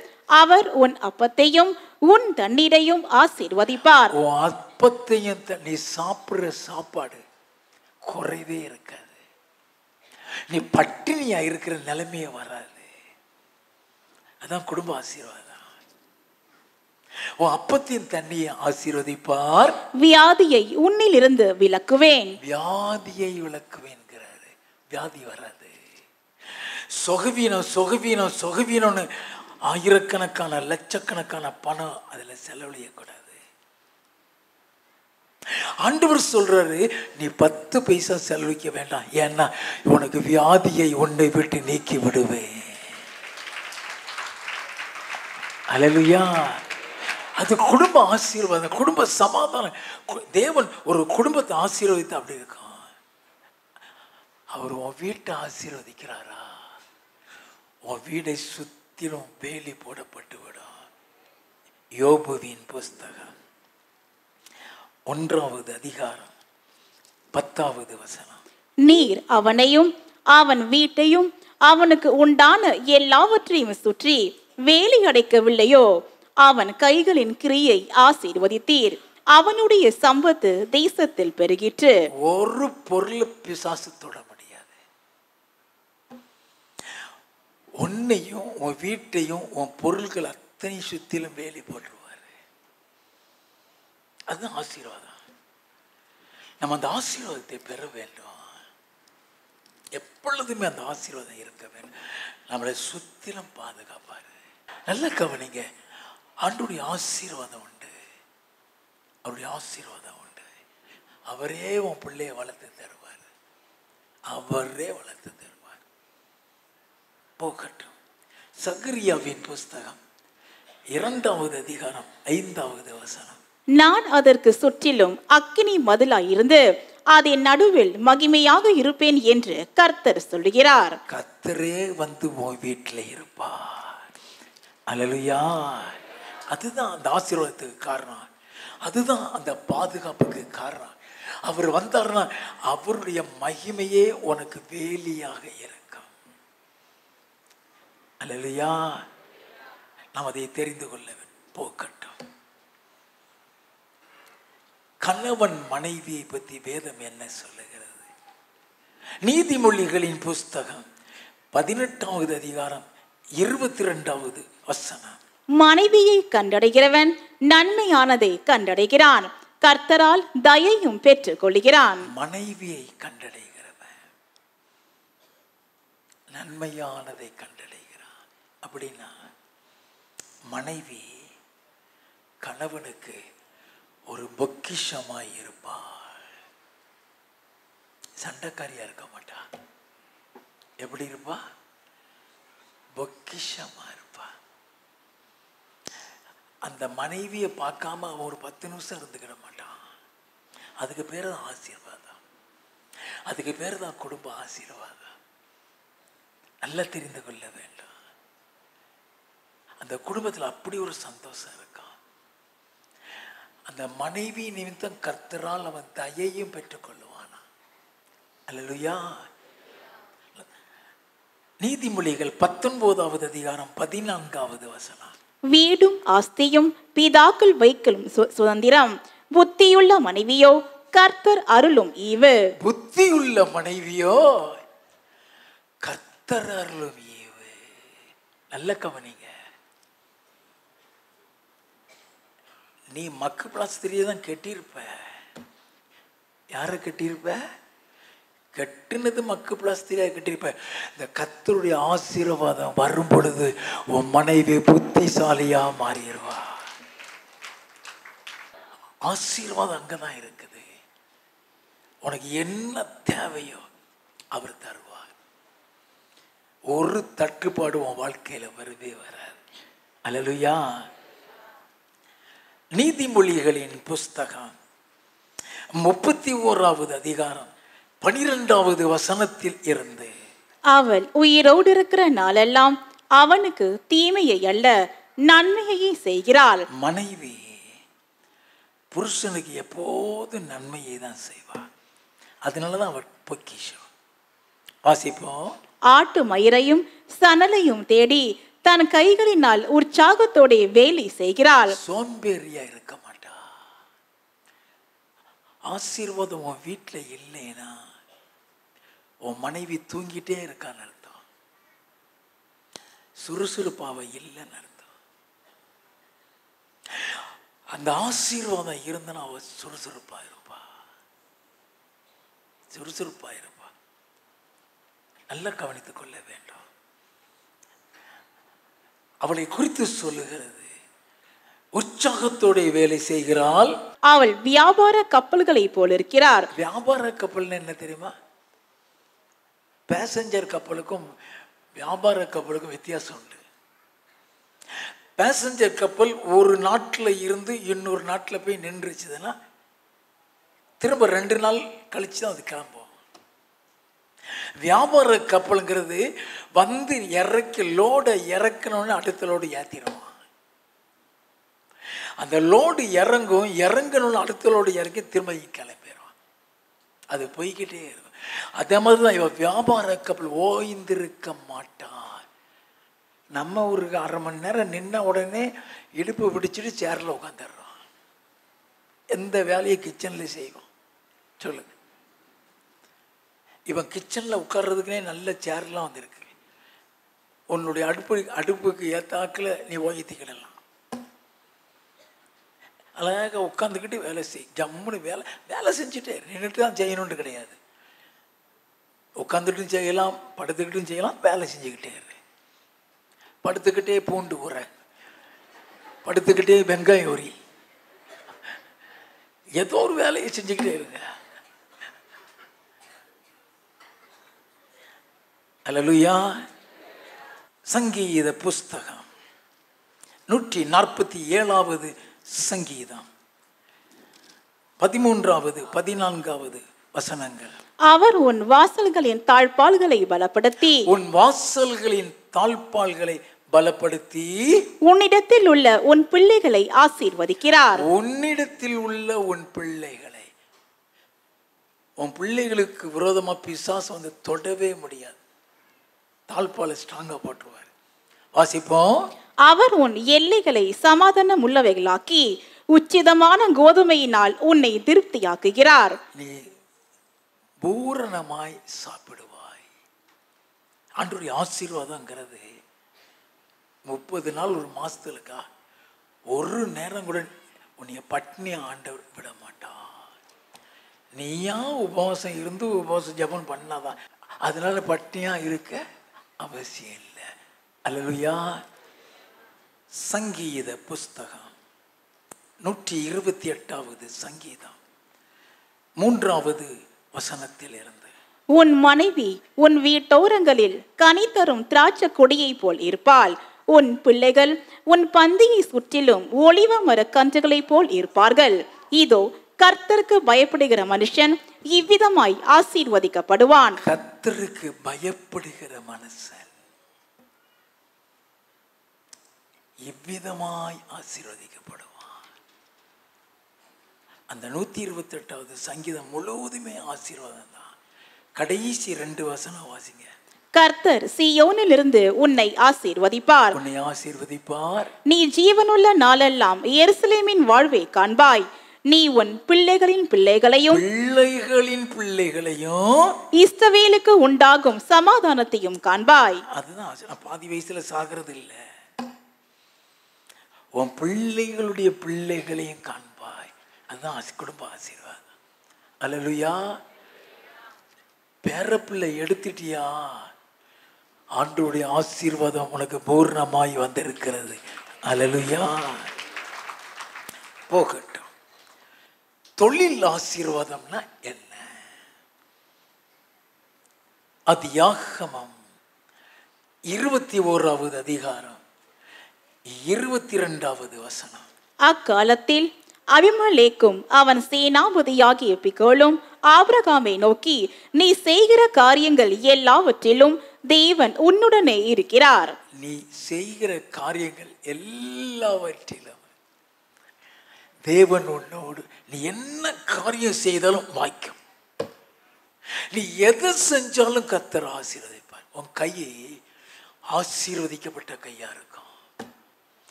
அவர் உன் அப்பத்தையும் உன் தண்ணீரையும் ஆசீர்வதிப்பார். உன் அப்பத்தையும் நீ சாப்பிடுற சாப்பாடு குறைவே இருக்காது. நீ பட்டினியா இருக்கிற நிலைமையே வராது. அதான் குடும்ப ஆசீர்வாதம். உன் அப்பத்தின் தண்ணியை ஆசீர்வதிப்பார், வியாதியை உன்னிலிருந்து விலக்குவேன். வியாதியை விலக்குவேன்கிறாரு. வியாதி வராது. சொகவீனம் சொகவீனம் சொகவீனம்னு ஆயிரக்கணக்கான லட்சக்கணக்கான பணம் அதுல செலவழியக்கூடாது. ஆண்டவர் சொல்றாரு, நீ 10 பைசா செலவழிக்க வேண்டாம். ஏன்னா உனக்கு வியாதியை உன்னை விட்டு நீக்கி விடுவேன். அல்லேலூயா. அது குடும்ப ஆசீர்வாதம், குடும்ப சமாதானம். தேவன் ஒரு குடும்பத்தை ஆசீர்வதித்து அப்படி இருக்கும். அவர் உன் வீட்டை ஆசீர்வதிக்கிறாரா, உன் வீடை சுத்திலும் வேலி போடப்பட்டு விடும். யோபுவின் புஸ்தகம் 1வது அதிகாரம் 10வது வசனம். நீர் அவனையும் அவன் வீட்டையும் அவனுக்கு உண்டான எல்லாவற்றையும் சுற்றி வேலி அடைக்கவில்லையோ, அவன் கைகளின் கிரியை ஆசீர்வதித்தீர், அவனுடைய சம்பத்து தேசத்தில் பெருகிற்று. ஒரு பொருள் பிசாசு தொட முடியாது. உன்னையும் உன் வீட்டையும் உன் பொருள்கள் அத்தனை சுத்திலும் வேலி போட்டுருவாரு. அதுதான் ஆசீர்வாதம். நம்ம அந்த ஆசீர்வாதத்தை பெற வேண்டும். எப்பொழுதுமே அந்த ஆசீர்வாதம் இருக்க வேண்டும். நம்மளை சுத்திலும் பாதுகாப்பாரு. நல்ல கவனிங்க, ஆண்டவருடைய ஆசீர்வாதம் உண்டு. அவருடைய ஆசீர்வாதம் உண்டு. அவரே உன் பிள்ளையை வளர்த்து தருவார். அவரே வளர்த்து தருவார். போகட்டும். சகரியாவின் புஸ்தகம் 2வது அதிகாரம் 5வது வசனம். நான் அதற்கு சுற்றிலும் அக்கினி மதிலாயிருந்து அதன் நடுவில் மகிமையாக இருப்பேன் என்று கர்த்தர் சொல்லுகிறார். கர்த்தரே வந்து உன் வீட்டில் இருப்பார். அல்லேலூயா. அதுதான் அந்த ஆசீர்வாதத்துக்கு காரணம். அதுதான் அந்த பாதுகாப்புக்கு காரணம். அவர் வந்தார்னா அவருடைய மகிமையே உனக்கு வேலியாக இருக்கும். அல்லேலூயா. நாம் அதை தெரிந்து கொள்ள வேண்டும். போகட்டும். கணவன் மனைவியை பற்றி வேதம் என்ன சொல்லுகிறது? நீதிமொழிகளின் புஸ்தகம் 18வது அதிகாரம் 22வது வசனம். மனைவியை கண்டடைகிறவன் நன்மையானதை கண்டடைகிறான், கர்த்தரால் தயையும் பெற்றுக் கொள்கிறான். மனைவியை கண்டடைகிறவன் நன்மையானதை கண்டடைகிறான். அப்படின்னா மனைவி கணவனுக்கு ஒரு பொக்கிஷமாய் இருப்பாள். சண்டைக்காரியா இருக்க மாட்டா. எப்படி இருப்பா? பொக்கிஷமா இருப்பா. அந்த மனைவியை பார்க்காம அவன் ஒரு 10 நிமிஷம் இருந்துக்கிட மாட்டான். அதுக்கு பேர் தான் ஆசீர்வாதம். அதுக்கு பேர் தான் குடும்ப ஆசீர்வாதம். நல்லா தெரிந்து கொள்ள வேண்டும். அந்த குடும்பத்தில் அப்படி ஒரு சந்தோஷம் இருக்கும். அந்த மனைவி நிமித்தம் கர்த்தரால் அவன் தயையும் பெற்றுக்கொள்ளுவானா. அல்லேலூயா. நீதிமொழிகள் 19வது அதிகாரம் 14வது வசனம். வீடும் ஆஸ்தியும் பிதாக்கள் வைக்கலும் சுதந்திரம், புத்தியுள்ள மனைவியோ கர்த்தர் அருளும் ஈவு. புத்தியுள்ள மனைவியோ கர்த்தர் அருளும் ஈவு. நல்ல கவனிங்க. நீ மக்கு பிளாஸ்திரியை தான் கெட்டியிருப்ப. யாரை கெட்டியிருப்ப? கெட்டினது மக்கு பிளாஸ்திரியா கெட்டியிருப்ப. இந்த கர்த்தருடைய ஆசீர்வாதம் வரும் பொழுது உன் மனைவி புத்திசாலியா மாறிடுவா. ஆசீர்வாதம் அங்கதான் இருக்குது. உனக்கு என்ன தேவையோ அவர் தருவார். ஒரு தட்டுப்பாடு உன் வாழ்க்கையில வரவே வராது. அல்லேலூயா. நீதிமொழிகளின் புஸ்தகம் 31வது அதிகாரம் 12வது வசனத்தில் இருந்து. அவள் உயிரோடு இருக்கிற நாளெல்லாம் அவனுக்கு தீமையை அல்ல நன்மையை செய்கிறாள். மனைவி புருஷனுக்கு எப்போது நன்மையை தான் செய்வாள். அதனாலதான் அவள் பொக்கிஷம். வாசிப்போம். ஆட்டு மயிரையும் சணலையும் தேடி தன் கைகளினால் உற்சாகத்தோட வேலை செய்கிறாள். சோம்பேறியா இருக்க மாட்டா. ஆசீர்வாதம் உன் வீட்டுல இல்லைன்னா உன் மனைவி தூங்கிட்டே இருக்கான்னு அர்த்தம். சுறுசுறுப்பாவ இல்லைன்னு அர்த்தம். அந்த ஆசீர்வாதம் இருந்தா அவ சுறுசுறுப்பா இருப்பா. சுறுசுறுப்பா இருப்பா. நல்லா கவனித்துக் கொள்ள வேண்டும். அவளை குறித்து சொல்லுகிறது. உற்சாகத்தோட வேலை செய்கிறாள். அவள் வியாபார கப்பல்களை போல் இருக்கிறார். வியாபார கப்பல்னு என்ன தெரியுமா? பேசஞ்சர் கப்பலுக்கும் வியாபார கப்பலுக்கும் வித்தியாசம் உண்டு. பேசஞ்சர் கப்பல் ஒரு நாட்டில் இருந்து இன்னொரு நாட்டில் போய் நின்றுச்சுதுன்னா திரும்ப 2 நாள் கழிச்சு தான் அது கிளம்பும். வியாபார கப்பலுங்கிறது வந்து இறக்கி லோடை இறக்கணும்னு அடுத்த லோடு ஏற்றிடுவான். அந்த லோடு இறங்கணும்னு அடுத்த லோடு இறக்கி திரும்ப கிளம்பிடுவான். அது போய்கிட்டே இருக்கும். அதே மாதிரி தான் இவ வியாபார கப்பல் ஓய்ந்திருக்க மாட்டான். நம்ம ஒரு 1/2 மணி நேரம் நின்ன உடனே இடுப்பு பிடிச்சிட்டு சேரில் உட்காந்துடுறோம். எந்த வேலையை கிச்சனில் செய்வோம் சொல்லுங்க. இவன் கிச்சனில் உட்கார்றதுக்குனே நல்ல சேர்லாம் வந்துருக்கு. உன்னுடைய அடுப்புக்கு ஏத்தாக்கில் நீ ஓய்த்திக்கிடலாம். அழகாக உட்காந்துக்கிட்டு வேலை செய். ஜம்முன்னு வேலை செஞ்சுட்டே நின்றுட்டு தான் செய்யணும்னு கிடையாது. உட்காந்துட்டும் செய்யலாம், படுத்துக்கிட்டும் செய்யலாம். வேலை செஞ்சுக்கிட்டே இரு. படுத்துக்கிட்டே பூண்டு ஊற, படுத்துக்கிட்டே வெங்காயம் உரி, ஏதோ ஒரு வேலையை செஞ்சுக்கிட்டே இருங்க. அல்லேலூயா. சங்கீத புஸ்தகம் 147வது சங்கீதம் 13வது 14வது வசனங்கள். அவர் உன் வாசல்களின் தாழ்பால்களை பலப்படுத்தி உன்னிடத்தில் உள்ள உன் பிள்ளைகளை ஆசீர்வதிக்கிறார். உன்னிடத்தில் உள்ள உன் பிள்ளைகளை, உன் பிள்ளைகளுக்கு விரோதமா பிசாசு வந்து தொடவே முடியாது. தாழ்பாலை ஸ்ட்ராங்கா போட்டுருவார். வாசிப்போம். அவர் உன் எல்லைகளை சமாதானம் உள்ளவைகளாக்கி உச்சிதமான கோதுமையினால் உன்னை திருப்தியாக்குகிறார். நீ பூரணமாய் சாப்பிடுவாய். ஆண்டவருடைய ஆசீர்வாதங்கிறது 30 நாள் ஒரு மாசத்துலக்கா ஒரு நேரம் கூட உன்னைய பட்னி ஆண்டவர் விட மாட்டார். நீயா உபவாசம் இருந்து உபவாசம் ஜெபம் பண்ணாதான், அதனால பட்னியா இருக்க அவசியம் இல்லை. அல்லேலூயா. சங்கீத புஸ்தகம் 128வது சங்கீதம் 3வது வசனத்தில் இருந்து, உன் மனைவி உன் வீட்டோரங்களில் கனி தரும் திராட்சை கொடியை போல் இருப்பாள். உன் பிள்ளைகள் உன் பந்தியை சுற்றிலும் ஒலிவ மரக் கன்றுகளைப் போல் இருப்பார்கள். இதோ கர்த்தருக்கு பயப்படுகிற மனுஷன் இவ்விதமாய் ஆசீர்வதிக்கப்படுவான். கர்த்தருக்கு பயப்படுகிற மனுஷன் இவ்விதமாய் ஆசீர்வதிக்கப்படுவான். அந்த 128வது சங்கீதம் முழுவதுமே ஆசீர்வாதம் தான். கடைசி 2 வசனம் வாசிங்க. கர்த்தர் சீயோனிலிருந்து உன்னை ஆசீர்வதிப்பார். உன்னை ஆசீர்வதிப்பார். நீ ஜீவனுள்ள நாளெல்லாம் எருசலேமின் வாழ்வை காண்பாய். நீ உன் பிள்ளைகளின் பிள்ளைகளையும் இஸ்ரவேலுக்கு உண்டாகும் சமாதானத்தையும் காண்பாய். அதுதான் பாதி வயசுல சாகிறது இல்லை. உன் பிள்ளைகளுடைய பிள்ளைகளையும் காண்பாய். அதுதான் குடும்ப ஆசீர்வாதம். அல்லேலூயா. பேரப்பிள்ளை எடுத்துட்டியா, ஆண்டவருடைய ஆசீர்வாதம் உனக்கு பூர்ணமாய் வந்திருக்கிறது. அல்லேலூயா. போகட்டும். தொழில் ஆசீர்வாதம்னா என்ன? ஆதியாகமம் 21வது அதிகாரம் 22வது வசனம். அக்காலத்தில் அபிமெலேக்கும் அவன் சேனாபதியாகிய பிகோலும் ஆபிரகாமை நோக்கி, நீ செய்கிற காரியங்கள் எல்லாவற்றிலும் தேவன் உன்னுடனே இருக்கிறார். நீ செய்கிற காரியங்கள் எல்லாவற்றிலும் தேவன் உன்னோடு. நீ என்ன காரியம் செய்தாலும் வாய்க்கும். நீ எதை செஞ்சாலும் கர்த்தர் ஆசீர்வதிப்பார். உன் கையை ஆசீர்வதிக்கப்பட்ட கையா இருக்கும்.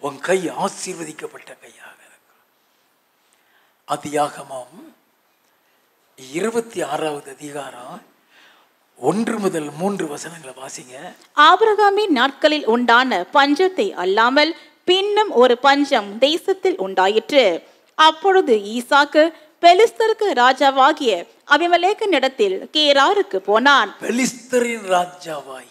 உன் கை ஆசீர்வதிக்கப்பட்ட கையாக இருக்கும். ஆதியாகமம் 26வது அதிகாரம் 1 முதல் 3 வசனங்களை வாசிங்க. ஆபிரகாமின் நாட்களில் உண்டான பஞ்சத்தை அல்லாமல் பின்னும் ஒரு பஞ்சம் தேசத்தில் உண்டாயிற்று. அப்பொழுது ஈசாக்கு பெலிஸ்தருக்கு ராஜாவாகிய அபிமெலேக்கினிடத்தில் கேராருக்கு போனான். பெலிஸ்தரின் ராஜாவாகிய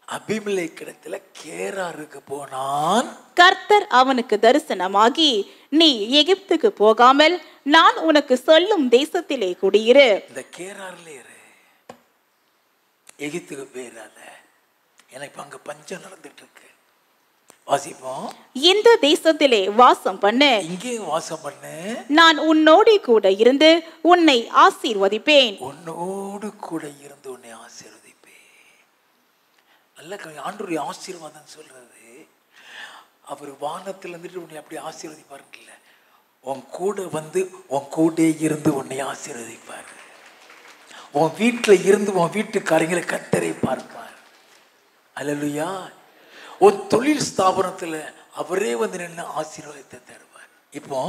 அபிமெலேக்கிடத்துல கேராருக்கு போனான். கர்த்தர் அவனுக்கு தரிசனமாகி, நீ எகிப்துக்கு போகாமல் நான் உனக்கு சொல்லும் தேசத்திலே குடியிரு. இந்த கேரார்ல இரு, எகிப்துக்கு போயிடாத. எனக்கு அங்க பஞ்சம் நடந்துட்டு இருக்கு. வாசிப்போம். இந்த தேசத்திலே வாசம் பண்ணு, இங்கே வாசம் பண்ணு. நான் உன்னோடு கூட இருந்து உன்னை ஆசீர்வதிப்பேன். உன்னோடு கூட இருந்து உன்னை ஆசீர்வதிப்பேன். நல்ல ஆண்டவருடைய ஆசீர்வாதம் சொல்றது, அவர் வானத்தில் இருந்துட்டு உன்னை அப்படி ஆசீர்வதிப்பாருங்கல்ல, உன் கூட வந்து உன் கூட இருந்து உன்னை ஆசீர்வதிப்பார். உன் வீட்டில் இருந்து உன் வீட்டுக்காரங்களை கர்த்தரை பார்ப்பார். அல்லேலூயா. உன் தொழில் ஸ்தாபனத்தில் அவரே வந்து நின்று ஆசீர்வாதத்தை தருவார். இப்போ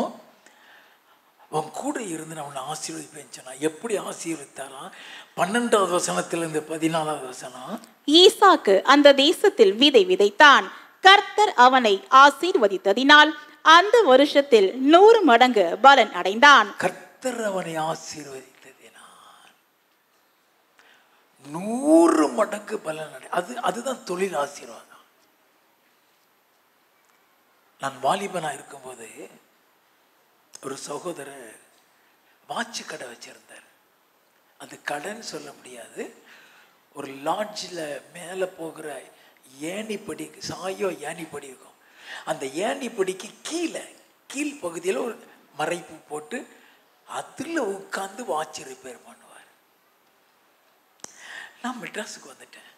உன் கூட இருந்து நான் உன்னை ஆசீர்வதிப்பேன்னு சொன்னா எப்படி ஆசீர்வதித்தாரா? 12வது வசனத்திலிருந்து 14வது வசனம். ஈசாக்கு அந்த தேசத்தில் விதை விதைத்தான். கர்த்தர் அவனை ஆசீர்வதித்ததினால் அந்த வருஷத்தில் 100 மடங்கு பலன் அடைந்தான். கர்த்தர் அவனை ஆசீர்வதித்ததினால் 100 மடங்கு பலன் அடை. அதுதான் தொழில் ஆசீர்வாதம். நான் வாலிபனா இருக்கும்போது ஒரு சகோதரர் வாட்சி கடை வச்சிருந்தார். அது கடைன்னு சொல்ல முடியாது. ஒரு லாட்ஜில் மேலே போகிற ஏணிப்படி, சாயோ ஏணிப்படி இருக்கும். அந்த ஏணிப்படிக்கு கீழ் பகுதியில் ஒரு மறைப்பு போட்டு அதில் உட்காந்து வாட்சி ரிப்பேர் பண்ணுவார். நான் மெட்ராஸுக்கு வந்துட்டேன்.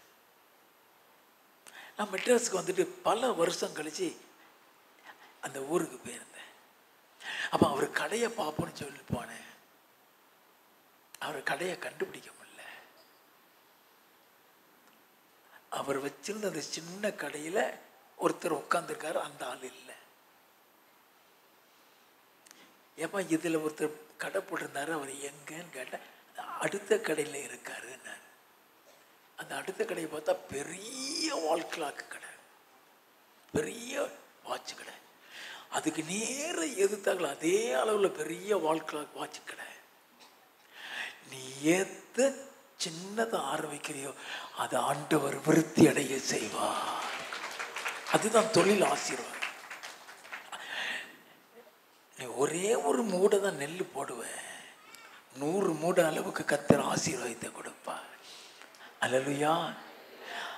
நான் மெட்ராஸுக்கு வந்துட்டு பல வருஷம் கழிச்சு அந்த ஊருக்கு போயிருந்தேன். அப்போ அவர் கடையை பார்ப்போன்னு சொல்லி போனேன். அவர் கடையை கண்டுபிடிக்க முடியல. அவர் வச்சிருந்த அந்த சின்ன கடையில் ஒருத்தர் உட்காந்துருக்காரு, அந்த ஆள் இல்லை. ஏப்பா இதில் ஒருத்தர் கடை போட்டிருந்தாரு, அவர் எங்கன்னு கேட்டேன். அடுத்த கடையில் இருக்காருன்னாரு. அந்த அடுத்த கடையை பார்த்தா பெரிய வால் கிளாக் கடை, பெரிய வாட்ச் கடை. அதுக்கு நேர எதிர்த்தாங்கள அதே அளவில் பெரிய வால் கிளாக் வாட்ச் கடை. நீ எதை சின்னதை ஆரம்பிக்கிறியோ அதை ஆண்டவர் விருத்தி அடைய செய்வார். அதுதான் தொழில் ஆசீர்வாதம். நீ ஒரே ஒரு மூடை தான் நெல் போடுவேன், 100 மூடை அளவுக்கு கர்த்தர் ஆசீர்வாதத்தை கொடுப்பார். அல்லேலூயா.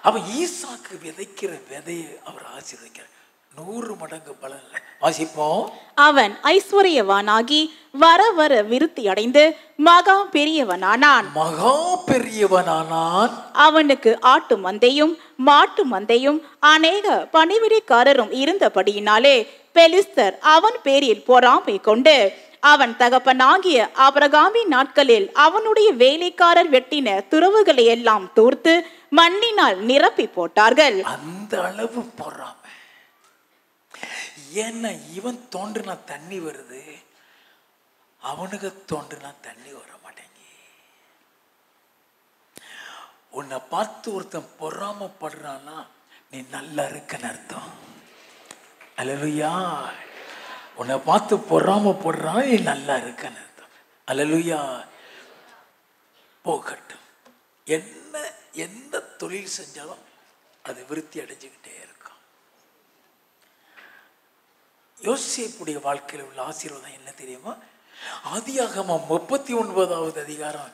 அவன் ஈசாக்கு விதைக்கிற விதையை அவர் ஆசீர்வதிக்கிறார், 100 மடங்கு பலன். வாசிப்போம். அவன் ஐஸ்வர்யவானாகி வர வர விருத்தி அடைந்து மகா பெரியவனானான். மகா பெரியவனானான். அவனுக்கு ஆட்டு மந்தையும் மாட்டு மந்தையும் அநேக பணிவிடைக்காரரும் இருந்தபடியினாலே பெலிஸ்தர் அவன் பேரில் பொறாமை கொண்டு அவன் தகப்பனாகிய ஆபிரகாமின் நாட்களில் அவனுடைய வேலைக்காரர் வெட்டின துறவுகளை எல்லாம் தூர்த்து மண்ணினால் நிரப்பி போட்டார்கள். அந்த அளவு பொறாமை. ஏன்னா இவன் தோன்றுனா தண்ணி வருது, அவனுக்கு தோன்றுனா தண்ணி வர மாட்டேங்கி. உன்னை பார்த்து ஒருத்தன் பொறாமப்படுறான்னா நீ நல்லா இருக்கன்னு அர்த்தம். அல்லேலூயா. உன்னை பார்த்து பொறாமப்படுறான், நீ நல்லா இருக்கன்னு அர்த்தம். அல்லேலூயா. போகட்டும். எந்த தொழில் செஞ்சாலும் அது விருத்தி அடைஞ்சுக்கிட்டே இருக்கும். யோசேப்புடைய வாழ்க்கையில் உள்ள ஆசீர்வாதம் என்ன தெரியுமா? ஆதியாகமம் 39வது அதிகாரம்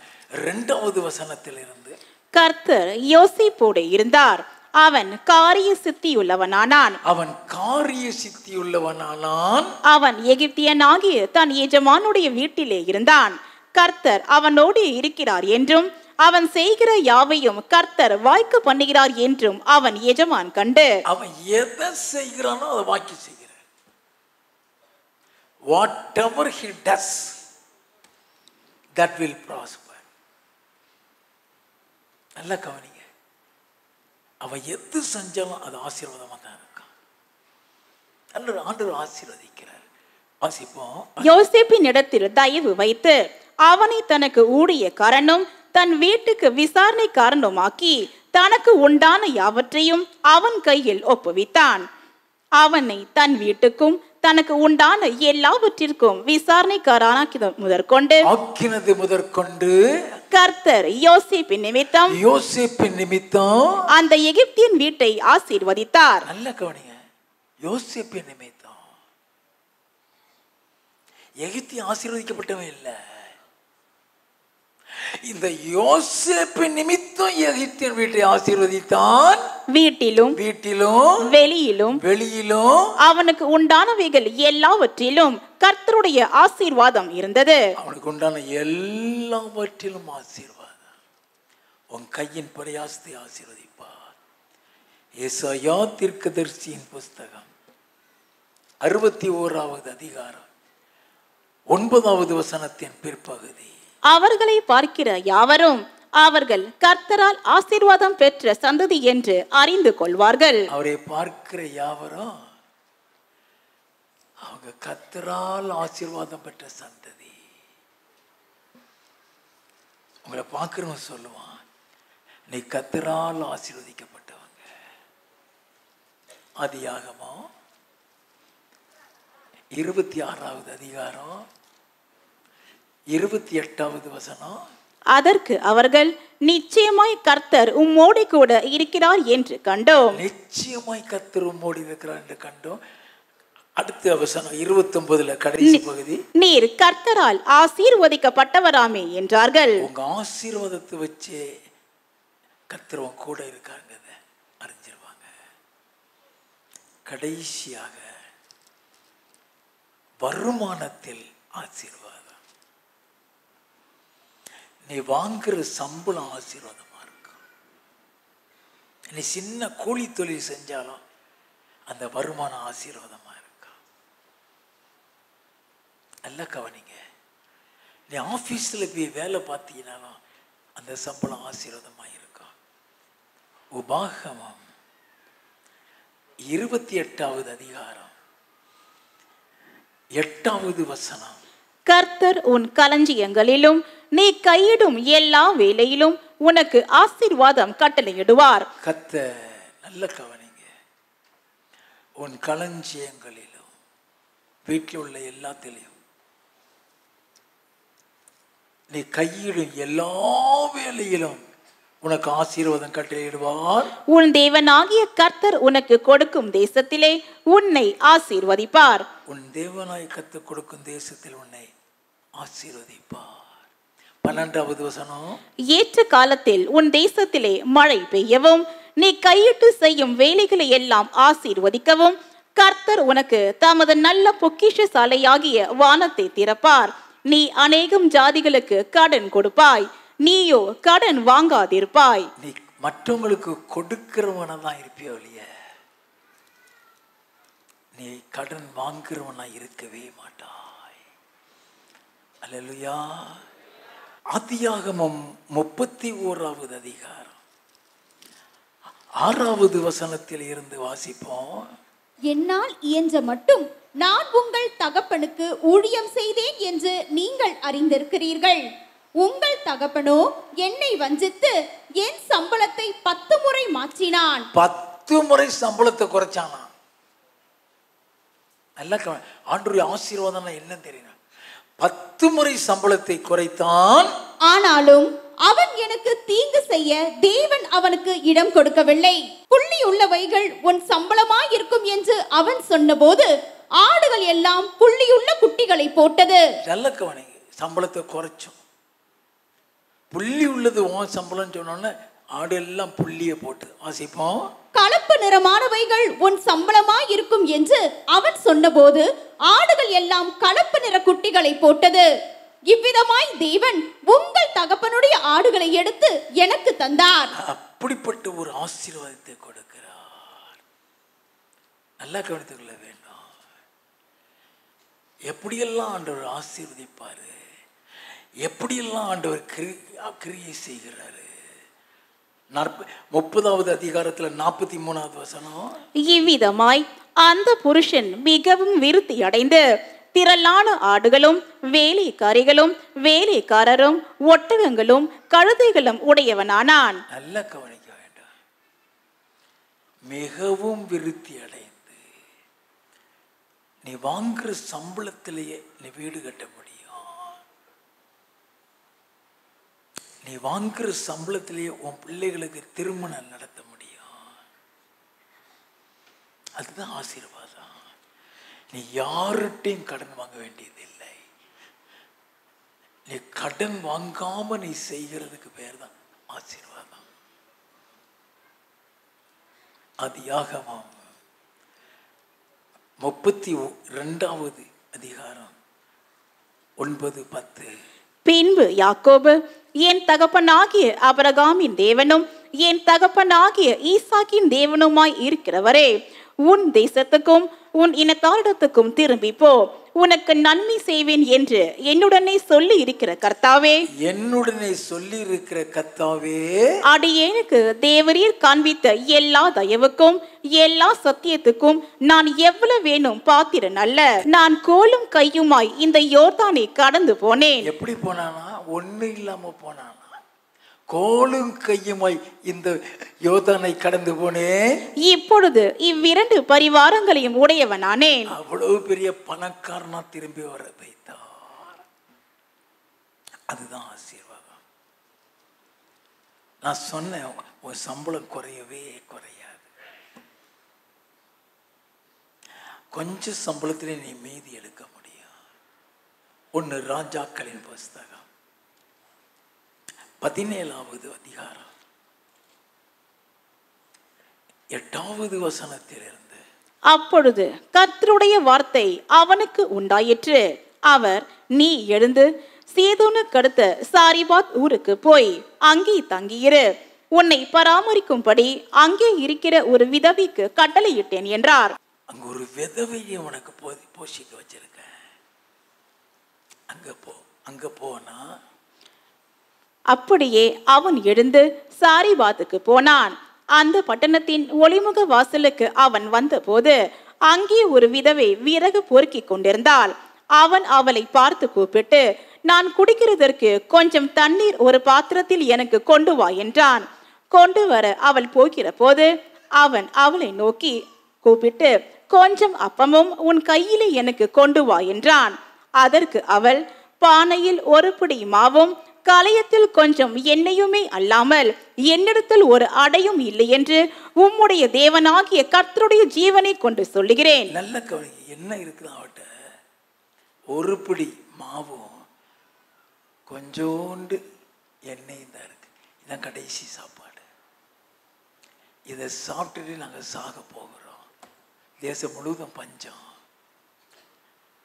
2வது வசனத்தில் இருந்து, கர்த்தர் யோசேப்போடு இருந்தார், அவன் காரிய சித்தியுள்ளவனானான். அவன் காரிய சித்தியுள்ளவனானான். அவன் எகிப்தியனாகிய தன் எஜமானுடைய வீட்டிலே இருந்தான். கர்த்தர் அவனோடு இருக்கிறார் என்றும் அவன் செய்கிற யாவையும் கர்த்தர் வாய்க்க பண்ணுகிறார் என்றும் அவன் எஜமான் கண்டு, அவன் எதை செய்கிறானோ அதை வாக்கி செய்கிறான். Whatever he does, that will prosper. நல்லா கவனிங்க. அவன் எது செஞ்சாலும் அது ஆசீர்வாதமாக தான் இருக்கான். நல்ல ஆண்டவர் ஆசீர்வதிக்கிறார். வாசிப்போம். யோசேப்பின் இடத்தில் தயவு வைத்து அவனை தனக்கு ஊழியக்காரனும் தன் வீட்டுக்கு விசாரணைக்காரனுமாக்கி தனக்கு உண்டான யாவற்றையும் அவன் கையில் ஒப்புவித்தான். அவனை தன் வீட்டுக்கும் தனக்கு உண்டான எல்லாவற்றிற்கும் விசாரணைக்காரனாக்கினது முதற்கொண்டு கர்த்தர் யோசேப்பின் நிமித்தம் அந்த எகிப்தியன் வீட்டை ஆசீர்வதித்தார். நல்ல கவனிங்க. யோசேப்பின் நிமித்தம் எகிப்தியன் ஆசீர்வதிக்கப்பட்டவன் இல்லை. இந்த யோசேப்பின் நிமித்தம் எகிப்தியன் வீட்டை ஆசீர்வதித்தான். வீட்டிலும் வெளியிலும் அவனுக்கு உண்டானவைகள் எல்லாவற்றிலும் கர்த்தருடைய ஆசீர்வாதம் இருந்தது. அவனுக்கு உண்டான எல்லாவற்றிலும் ஆசீர்வாதம். உன் கையின் பிரயாசத்தை ஆசீர்வதிப்பார். ஏசாயா தீர்க்கதரிசியின் புஸ்தகம் 61வது அதிகாரம் 9வது வசனத்தின் பிற்பகுதி. அவர்களை பார்க்கிற யாவரும் அவர்கள் கர்த்தரால் ஆசீர்வாதம் பெற்ற சந்ததி என்று அறிந்து கொள்வார்கள். அவரை பார்க்கிற யாவரும் அவங்க கர்த்தரால் ஆசீர்வாதம் பெற்ற சந்ததி. உங்களை பார்க்கிறவங்க சொல்லுவான், நீ கர்த்தரால் ஆசீர்வதிக்கப்பட்டவங்க. ஆதியாகமம் 26வது அதிகாரம் 28வது வசனம். அதற்கு அவர்கள், நிச்சயமாய் கர்த்தர் உம்மோடு கூட இருக்கிறார் என்று கண்டோம். நிச்சயமாய் கர்த்தர் உம்மோடு இருக்கிறார் என்று கண்டோம். அடுத்த வசனம் 29ல கடைசி பகுதி. நீர் கர்த்தரால் ஆசீர்வதிக்கப்பட்டவராமே என்றார்கள். உங்க ஆசீர்வாதத்தை வச்சு கர்த்தர் உன் கூட இருக்காங்க அறிஞ்சிருவாங்க. கடைசியாக வருமானத்தில் ஆசீர்வாதம். நீ வாங்குற சம்பளம் ஆசீர்வாதமா இருக்கும். நீ சின்ன கூலி தொழில் செஞ்சாலும் அந்த வருமானம் ஆசீர்வாதமா இருக்கும். நல்லா கவனிங்க. நீ ஆபீஸ்ல போய் வேலை பார்த்தீங்கன்னாலும் அந்த சம்பளம் ஆசீர்வாதமா இருக்கும். உபாகமம் 28வது அதிகாரம் 8வது வசனம். கர்த்தர் உன் களஞ்சியங்களிலும் நீ கையிடும் எல்லா வேலையிலும் உனக்கு ஆசீர்வாதம் கட்டளையிடுவார். கர்த்தர், நல்ல கவனிங்க, உன் களஞ்சியங்களிலும் வீட்டில் உள்ள எல்லாத்திலையும் நீ கையிடும் எல்லா வேலையிலும் உனக்கு ஆசீர்வாதம் கட்டளையிடுவார். உன் தேவனாகிய கர்த்தர் உனக்கு கொடுக்கும் தேசத்திலே உன்னை ஆசீர்வதிப்பார். உன் தேவனாய் கர்த்தர் கொடுக்கும் தேசத்தில் உன்னை ஆசீர்வதிப்பார். 12வது வசனம், ஏற்ற காலத்தில் உன் தேசத்திலே மழை பெய்யவும் நீ கையிட்டு செய்யும் வேலைகளை எல்லாம் ஆசீர்வதிக்கவும் கர்த்தர் உனக்கு தமது நல்ல பொக்கிஷ சாலையாகிய வானத்தை திறப்பார். நீ அநேகம் ஜாதிகளுக்கு கடன் கொடுப்பாய், நீயோ கடன் வாங்காதிருப்பாய். நீ மற்றவங்களுக்கு கொடுக்கிறவனா தான் இருப்பியோ இல்லைய, நீ கடன் வாங்குறவனா இருக்கவே மாட்டாய். அல்லேலூயா. ஆதியாகமம் 31வது அதிகாரம் 6வது வசனத்தில் இருந்து வாசிப்போம். என்னால் இயன்ற மட்டும் நான் உங்கள் தகப்பனுக்கு ஊழியம் செய்தேன் என்று நீங்கள் அறிந்திருக்கிறீர்கள். உங்கள் தகப்பனோ என்னை வஞ்சித்து என் சம்பளத்தை 10 முறை மாற்றினான். 10 முறை சம்பளத்தை குறைச்சானா. நல்ல ஆண்டவருடைய ஆசீர்வாதம் என்னன்னு தெரியும். 10 முறை சம்பளத்தை குறைத்தான். ஆனாலும் அவன் எனக்கு தீங்கு செய்ய தேவன் அவனுக்கு இடம் கொடுக்கவில்லை. புள்ளி உள்ளவைகள் உன் சம்பளமாய் இருக்கும் என்று அவன் சொன்னபோது ஆடுகள் எல்லாம் புள்ளியுள்ள குட்டிகளை போட்டது. நல்ல கவனிங்க, சம்பளத்தை குறைச்சோம். புள்ளி உள்ளது உன் சம்பளம் சொன்னோன்னு ஆடு எல்லாம் புள்ளிய போட்டு வாசிப்போம். கலப்பு நிறமானவைகள் உன் சம்பளமாய் இருக்கும் என்று அவன் சொன்னபோது ஆடுகள் எல்லாம் கலப்பு நிற குட்டிகளை போட்டது. இவ்விதமாய் தேவன் உங்கள் தகப்பனுடைய ஆடுகளை எடுத்து எனக்கு தந்தார். அப்படிப்பட்ட ஒரு ஆசீர்வாதத்தை கொடுக்கிறார். நல்லா கவனித்துக் கொள்ள வேண்டும். எப்படியெல்லாம் ஆண்டவர் ஆசீர்வதிப்பாரு, எப்படியெல்லாம் ஆண்டவர் கிரியை செய்கிறாரு. 30வது அதிகாரத்துல 43வது வசனம், இவ்விதமாய் அந்த புருஷன் மிகவும் விருத்தி அடைந்து திரளான ஆடுகளும் வேலைக்காரிகளும் வேலைக்காரரும் ஒட்டகங்களும் கழுதைகளும் உடையவனானான். நல்லா கவனிக்க வேண்டும். மிகவும் விருத்தி அடைந்து நீ வாங்குற சம்பளத்திலேயே நீ வீடு கட்ட முடியும். நீ வாங்குற சம்பளத்திலேயே உன் பிள்ளைகளுக்கு திருமணம் நடத்த முடியும். அதுதான் ஆசீர்வாதம். நீ யார்கிட்டையும் கடன் வாங்க வேண்டியதில்லை. நீ கடன் வாங்காம நீ செய்கிறதுக்கு பேர் தான் ஆசீர்வாதம். ஆதியாகமம் 32வது அதிகாரம் 9-10. பின்பு யாக்கோபு, என் தகப்பனாகிய ஆபிரகாமின் தேவனும் என் தகப்பனாகிய ஈசாக்கின் தேவனுமாய் இருக்கிறவரே, உன் தேசத்துக்கும் உன் இனத்தாரிடத்துக்கும் திரும்பி போ, உனக்கு நன்மை செய்வேன் என்று என்னுடனே சொல்லி இருக்கிற கர்த்தாவே, என்னுடனே சொல்லி இருக்கிற கர்த்தாவே, அடியேனுக்கு தேவரீர் காண்பித்த எல்லா தயவுக்கும் எல்லா சத்தியத்துக்கும் நான் எவ்வளவு வேணும் பாத்திரன் அல்ல. நான் கோலும் கையுமாய் இந்த யோர்தானை கடந்து போனேன். எப்படி போனானா? ஒண்ணு இல்லாம போனானா? கோலும் கையுமாய் இந்த யோர்தானை கடந்து போனேன். இப்பொழுது இவ்விரண்டு பரிவாரங்களையும் உடையவனானேன். அவ்வளவு பெரிய பணக்காரனா திரும்பி வர வைத்தார். அதுதான் ஆசீர்வாதம். நான் சொன்னேன், உன் சம்பளம் குறையவே குறையாது. கொஞ்சம் சம்பளத்திலே நீ மீதி எடுக்க முடியும். 1 ராஜாக்களின் புஸ்தகம் 17வது அதிகாரம் 8வது வசனத்திலிருந்து. அப்பொழுது கர்த்தருடைய வார்த்தை அவனுக்கு உண்டாயிற்று. அவர், நீ எழுந்து சீதோனுக்கடுத்த சாரிபாத் ஊருக்கு போய் அங்கே தங்கியிரு, உன்னை பராமரிக்கும்படி அங்கே இருக்கிற ஒரு விதவைக்கு கட்டளையிட்டேன் என்றார். அங்க ஒரு விதவையை உனக்கு போஷிக்க வச்சிருக்க, அங்க போனா. அப்படியே அவன் எழுந்து சாரிபாத்துக்கு போனான். அந்த பட்டணத்தின் ஒளிமுக வாசலுக்கு அவன் வந்தபோது அங்கே ஒரு விதவை விறகு பொறுக்கி கொண்டிருந்தாள். அவன் அவளை பார்த்து கூப்பிட்டு, நான் குடிக்கிறதற்கு கொஞ்சம் தண்ணீர் ஒரு பாத்திரத்தில் எனக்கு கொண்டு வா என்றான். கொண்டு வர அவள் போகிற போது அவன் அவளை நோக்கி கூப்பிட்டு, கொஞ்சம் அப்பமும் உன் கையிலே எனக்கு கொண்டு வா என்றான். அதற்கு அவள், பானையில் ஒரு பிடி மாவும் கலயத்தில் கொஞ்சம் எண்ணெயுமே அல்லாமல் என்னிடத்தில் ஒரு அடையும் இல்லை என்று உம்முடைய தேவனாகிய கர்த்தருடைய ஜீவனை கொண்டு சொல்லுகிறேன். நல்ல கவனி, என்ன இருக்குது அவட்ட? ஒரு பிடி மாவும் கொஞ்சோண்டு எண்ணெயும் தான் இருக்கு. இதான் கடைசி சாப்பாடு. இதை சாப்பிட்டுட்டு நாங்கள் சாக போகிறோம். தேசம் முழுவதும் பஞ்சம்.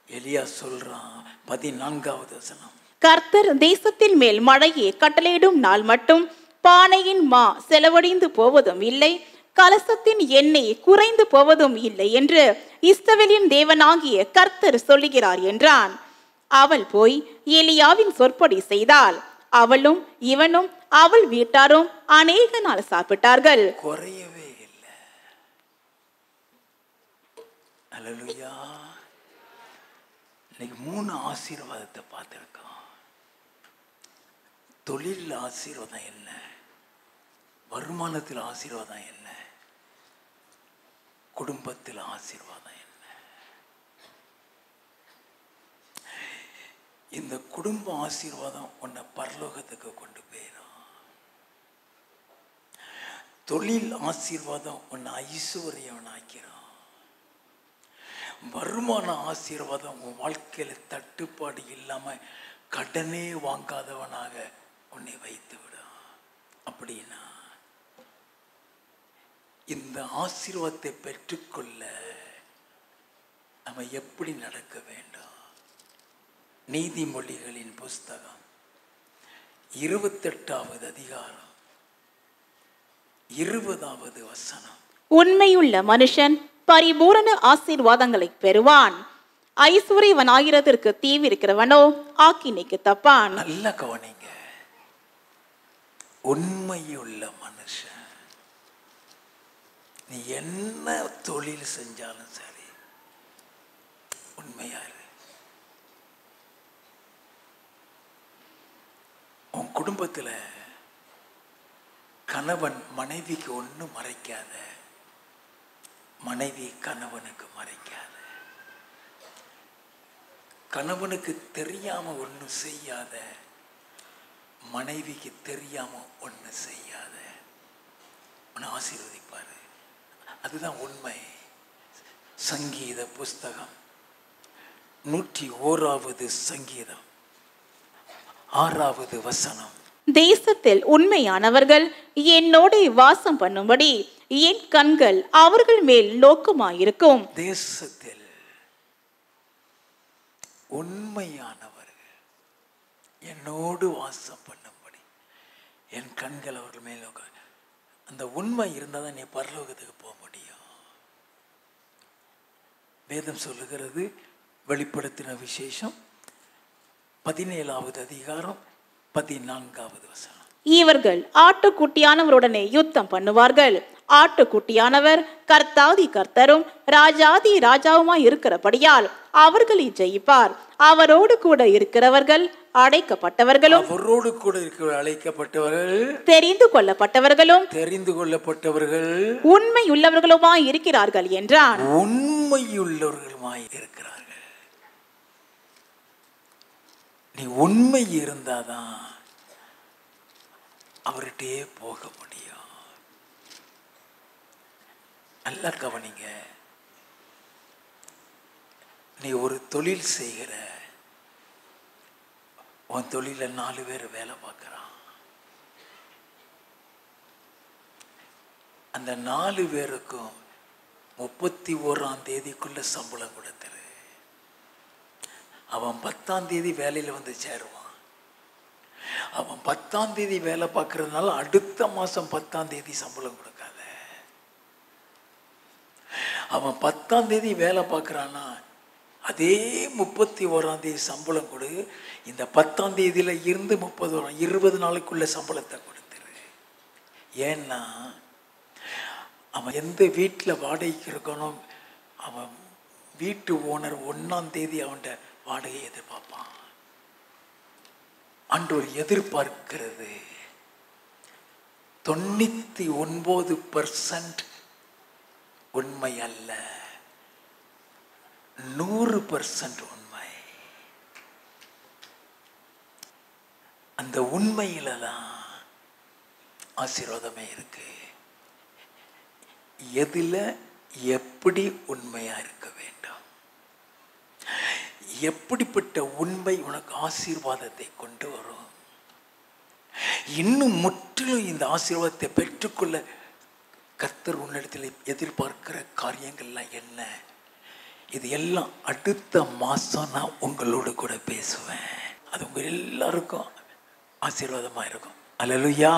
எலியா சொல்றான் 14வது வசனம், கர்த்தர் தேசத்தின் மேல் மழையை கட்டளையிடும் நாள் மட்டும் பானையின் மா செலவழிந்து போவதும் இல்லை, கலசத்தின் எண்ணெய் குறைந்து போவதும் இல்லை என்று இஸ்ரவேலின் தேவனாகிய கர்த்தர் சொல்லுகிறார் என்றான். அவள் போய் எலியாவின் சொற்படி செய்தாள். அவளும் இவனும் அவள் வீட்டாரும் அநேக நாள் சாப்பிட்டார்கள். குறையவே இல்லை. அல்லேலூயா. இன்னைக்கு 3 ஆசீர்வாதத்தை பார்த்திருக்கோம். தொழில் ஆசீர்வாதம் என்ன, வருமானத்தில் ஆசீர்வாதம் என்ன, குடும்பத்தில் ஆசீர்வாதம் என்ன. இந்த குடும்ப ஆசீர்வாதம் உன்னை பரலோகத்துக்கு கொண்டு போயிடும். தொழில் ஆசீர்வாதம் உன்னை ஐஸ்வர்யவனாக்கிறோம். வருமான ஆசீர்வாதம் உன் வாழ்க்கையில தட்டுப்பாடு இல்லாம கடனே வாங்காதவனாக உன்னை வைத்து விடும். அப்படின்னா இந்த ஆசீர்வாதத்தை பெற்றுக்கொள்ள நம்ம எப்படி நடக்க வேண்டும்? நீதிமொழிகளின் புஸ்தகம் 28வது அதிகாரம் 20வது வசனம். உண்மையுள்ள மனுஷன் பரிபூரண ஆசீர்வாதங்களை பெறுவான், ஐஸ்வர்யவனாகிறதற்கு தீவிருக்கிறவனோ ஆக்கினைக்கு தப்பான். நல்ல கவனிங்க. உண்மையுள்ள மனுஷன், நீ என்ன தொழில் செஞ்சாலும் சரி, உண்மையா இரு. உன் குடும்பத்துல கணவன் மனைவிக்கு ஒன்றும் மறைக்காத, மனைவி கணவனுக்கு மறைக்காத, கணவனுக்கு தெரியாம ஒன்றும் செய்யாத, மனைவிக்கு தெரியாம ஒன்றும் செய்யாத. உன்னை ஆசீர்வதிப்பாரு. அதுதான் உண்மை. சங்கீத புஸ்தகம் 101வது சங்கீதம் 6வது வசனம். தேசத்தில் உண்மையானவர்கள் என்னோட வாசம் பண்ணும்படி என் கண்கள் அவர்கள் மேல் நோக்கமாயிருக்கும். தேசத்தில் உண்மையானவர்கள் என்னோடு வாசம் பண்ணும்படி என் கண்கள் அவர்கள் மேல் நோக்க. அந்த உண்மை இருந்தால் தான் நீ பரலோகத்துக்கு போக முடியும். வேதம் சொல்லுகிறது, வெளிப்படுத்தின விசேஷம் 17வது அதிகாரம் 14வது வசனம். இவர்கள் ஆட்டுக்குட்டியானவருடனே யுத்தம் பண்ணுவார்கள். ஆட்டுக்குட்டியானவர் கர்த்தாதி கர்த்தரும் ராஜாதி ராஜாவுமாய் இருக்கிறபடியால் அவர்களை ஜெயிப்பார். அவரோடு கூட இருக்கிறவர்கள் அடைக்கப்பட்டவர்களும், அவரோடு கூட இருக்கிற அழைக்கப்பட்டவர்கள், தெரிந்து கொள்ளப்பட்டவர்களும், தெரிந்து கொள்ளப்பட்டவர்கள், உண்மையுள்ளவர்களுமாய் இருக்கிறார்கள் என்றான். உண்மையுள்ளவர்களுமாய் இருக்கிறார்கள். நீ உண்மை இருந்தாதான் அவர்கிட்டயே போக முடியும். நல்லா கவனிங்க. நீ ஒரு தொழில் செய்கிற, உன் தொழில 4 பேர் வேலை பார்க்கிறான். அந்த 4 பேருக்கும் 31ஆம் தேதிக்குள்ள சம்பளம் கொடுத்துரு. அவன் 10ஆம் தேதி வேலையில் வந்து சேருவான். அவன் 10ஆம் தேதி வேலை பார்க்கறதுனால அடுத்த மாசம் 10ஆம் தேதி சம்பளம் கொடுக்காத. அவன் 10ஆம் தேதி வேலை பார்க்கறானா, அதே 31ஆம் தேதி சம்பளம் கொடு. இந்த 10ஆம் தேதியில இருந்து 20 நாளைக்குள்ள சம்பளத்தை கொடுத்துரு. ஏன்னா அவன் எந்த வீட்டில் வாடகைக்கு இருக்கணும், அவன் வீட்டு ஓனர் 1ஆம் தேதி அவன்கிட்ட வாடகை எதிர்பார்ப்பான். ஆண்டவர் எதிர்பார்க்கிறது 99% உண்மை அல்ல, 100% உண்மை. அந்த உண்மையில தான் ஆசீர்வாதமே இருக்கு. எதுல எப்படி உண்மையா இருக்க வேண்டும், எப்படிப்பட்ட உண்மை உனக்கு ஆசீர்வாதத்தை கொண்டு வரும். இன்னும் முற்றிலும் இந்த ஆசீர்வாதத்தை பெற்றுக்கொள்ள கர்த்தர் உன்னிடத்தில் எதிர்பார்க்கிற காரியங்கள்லாம் என்ன, இது எல்லாம் அடுத்த மாசம் நான் உங்களோடு கூட பேசுவேன். அது உங்க எல்லாருக்கும் ஆசீர்வாதமா இருக்கும். அல்லேலூயா.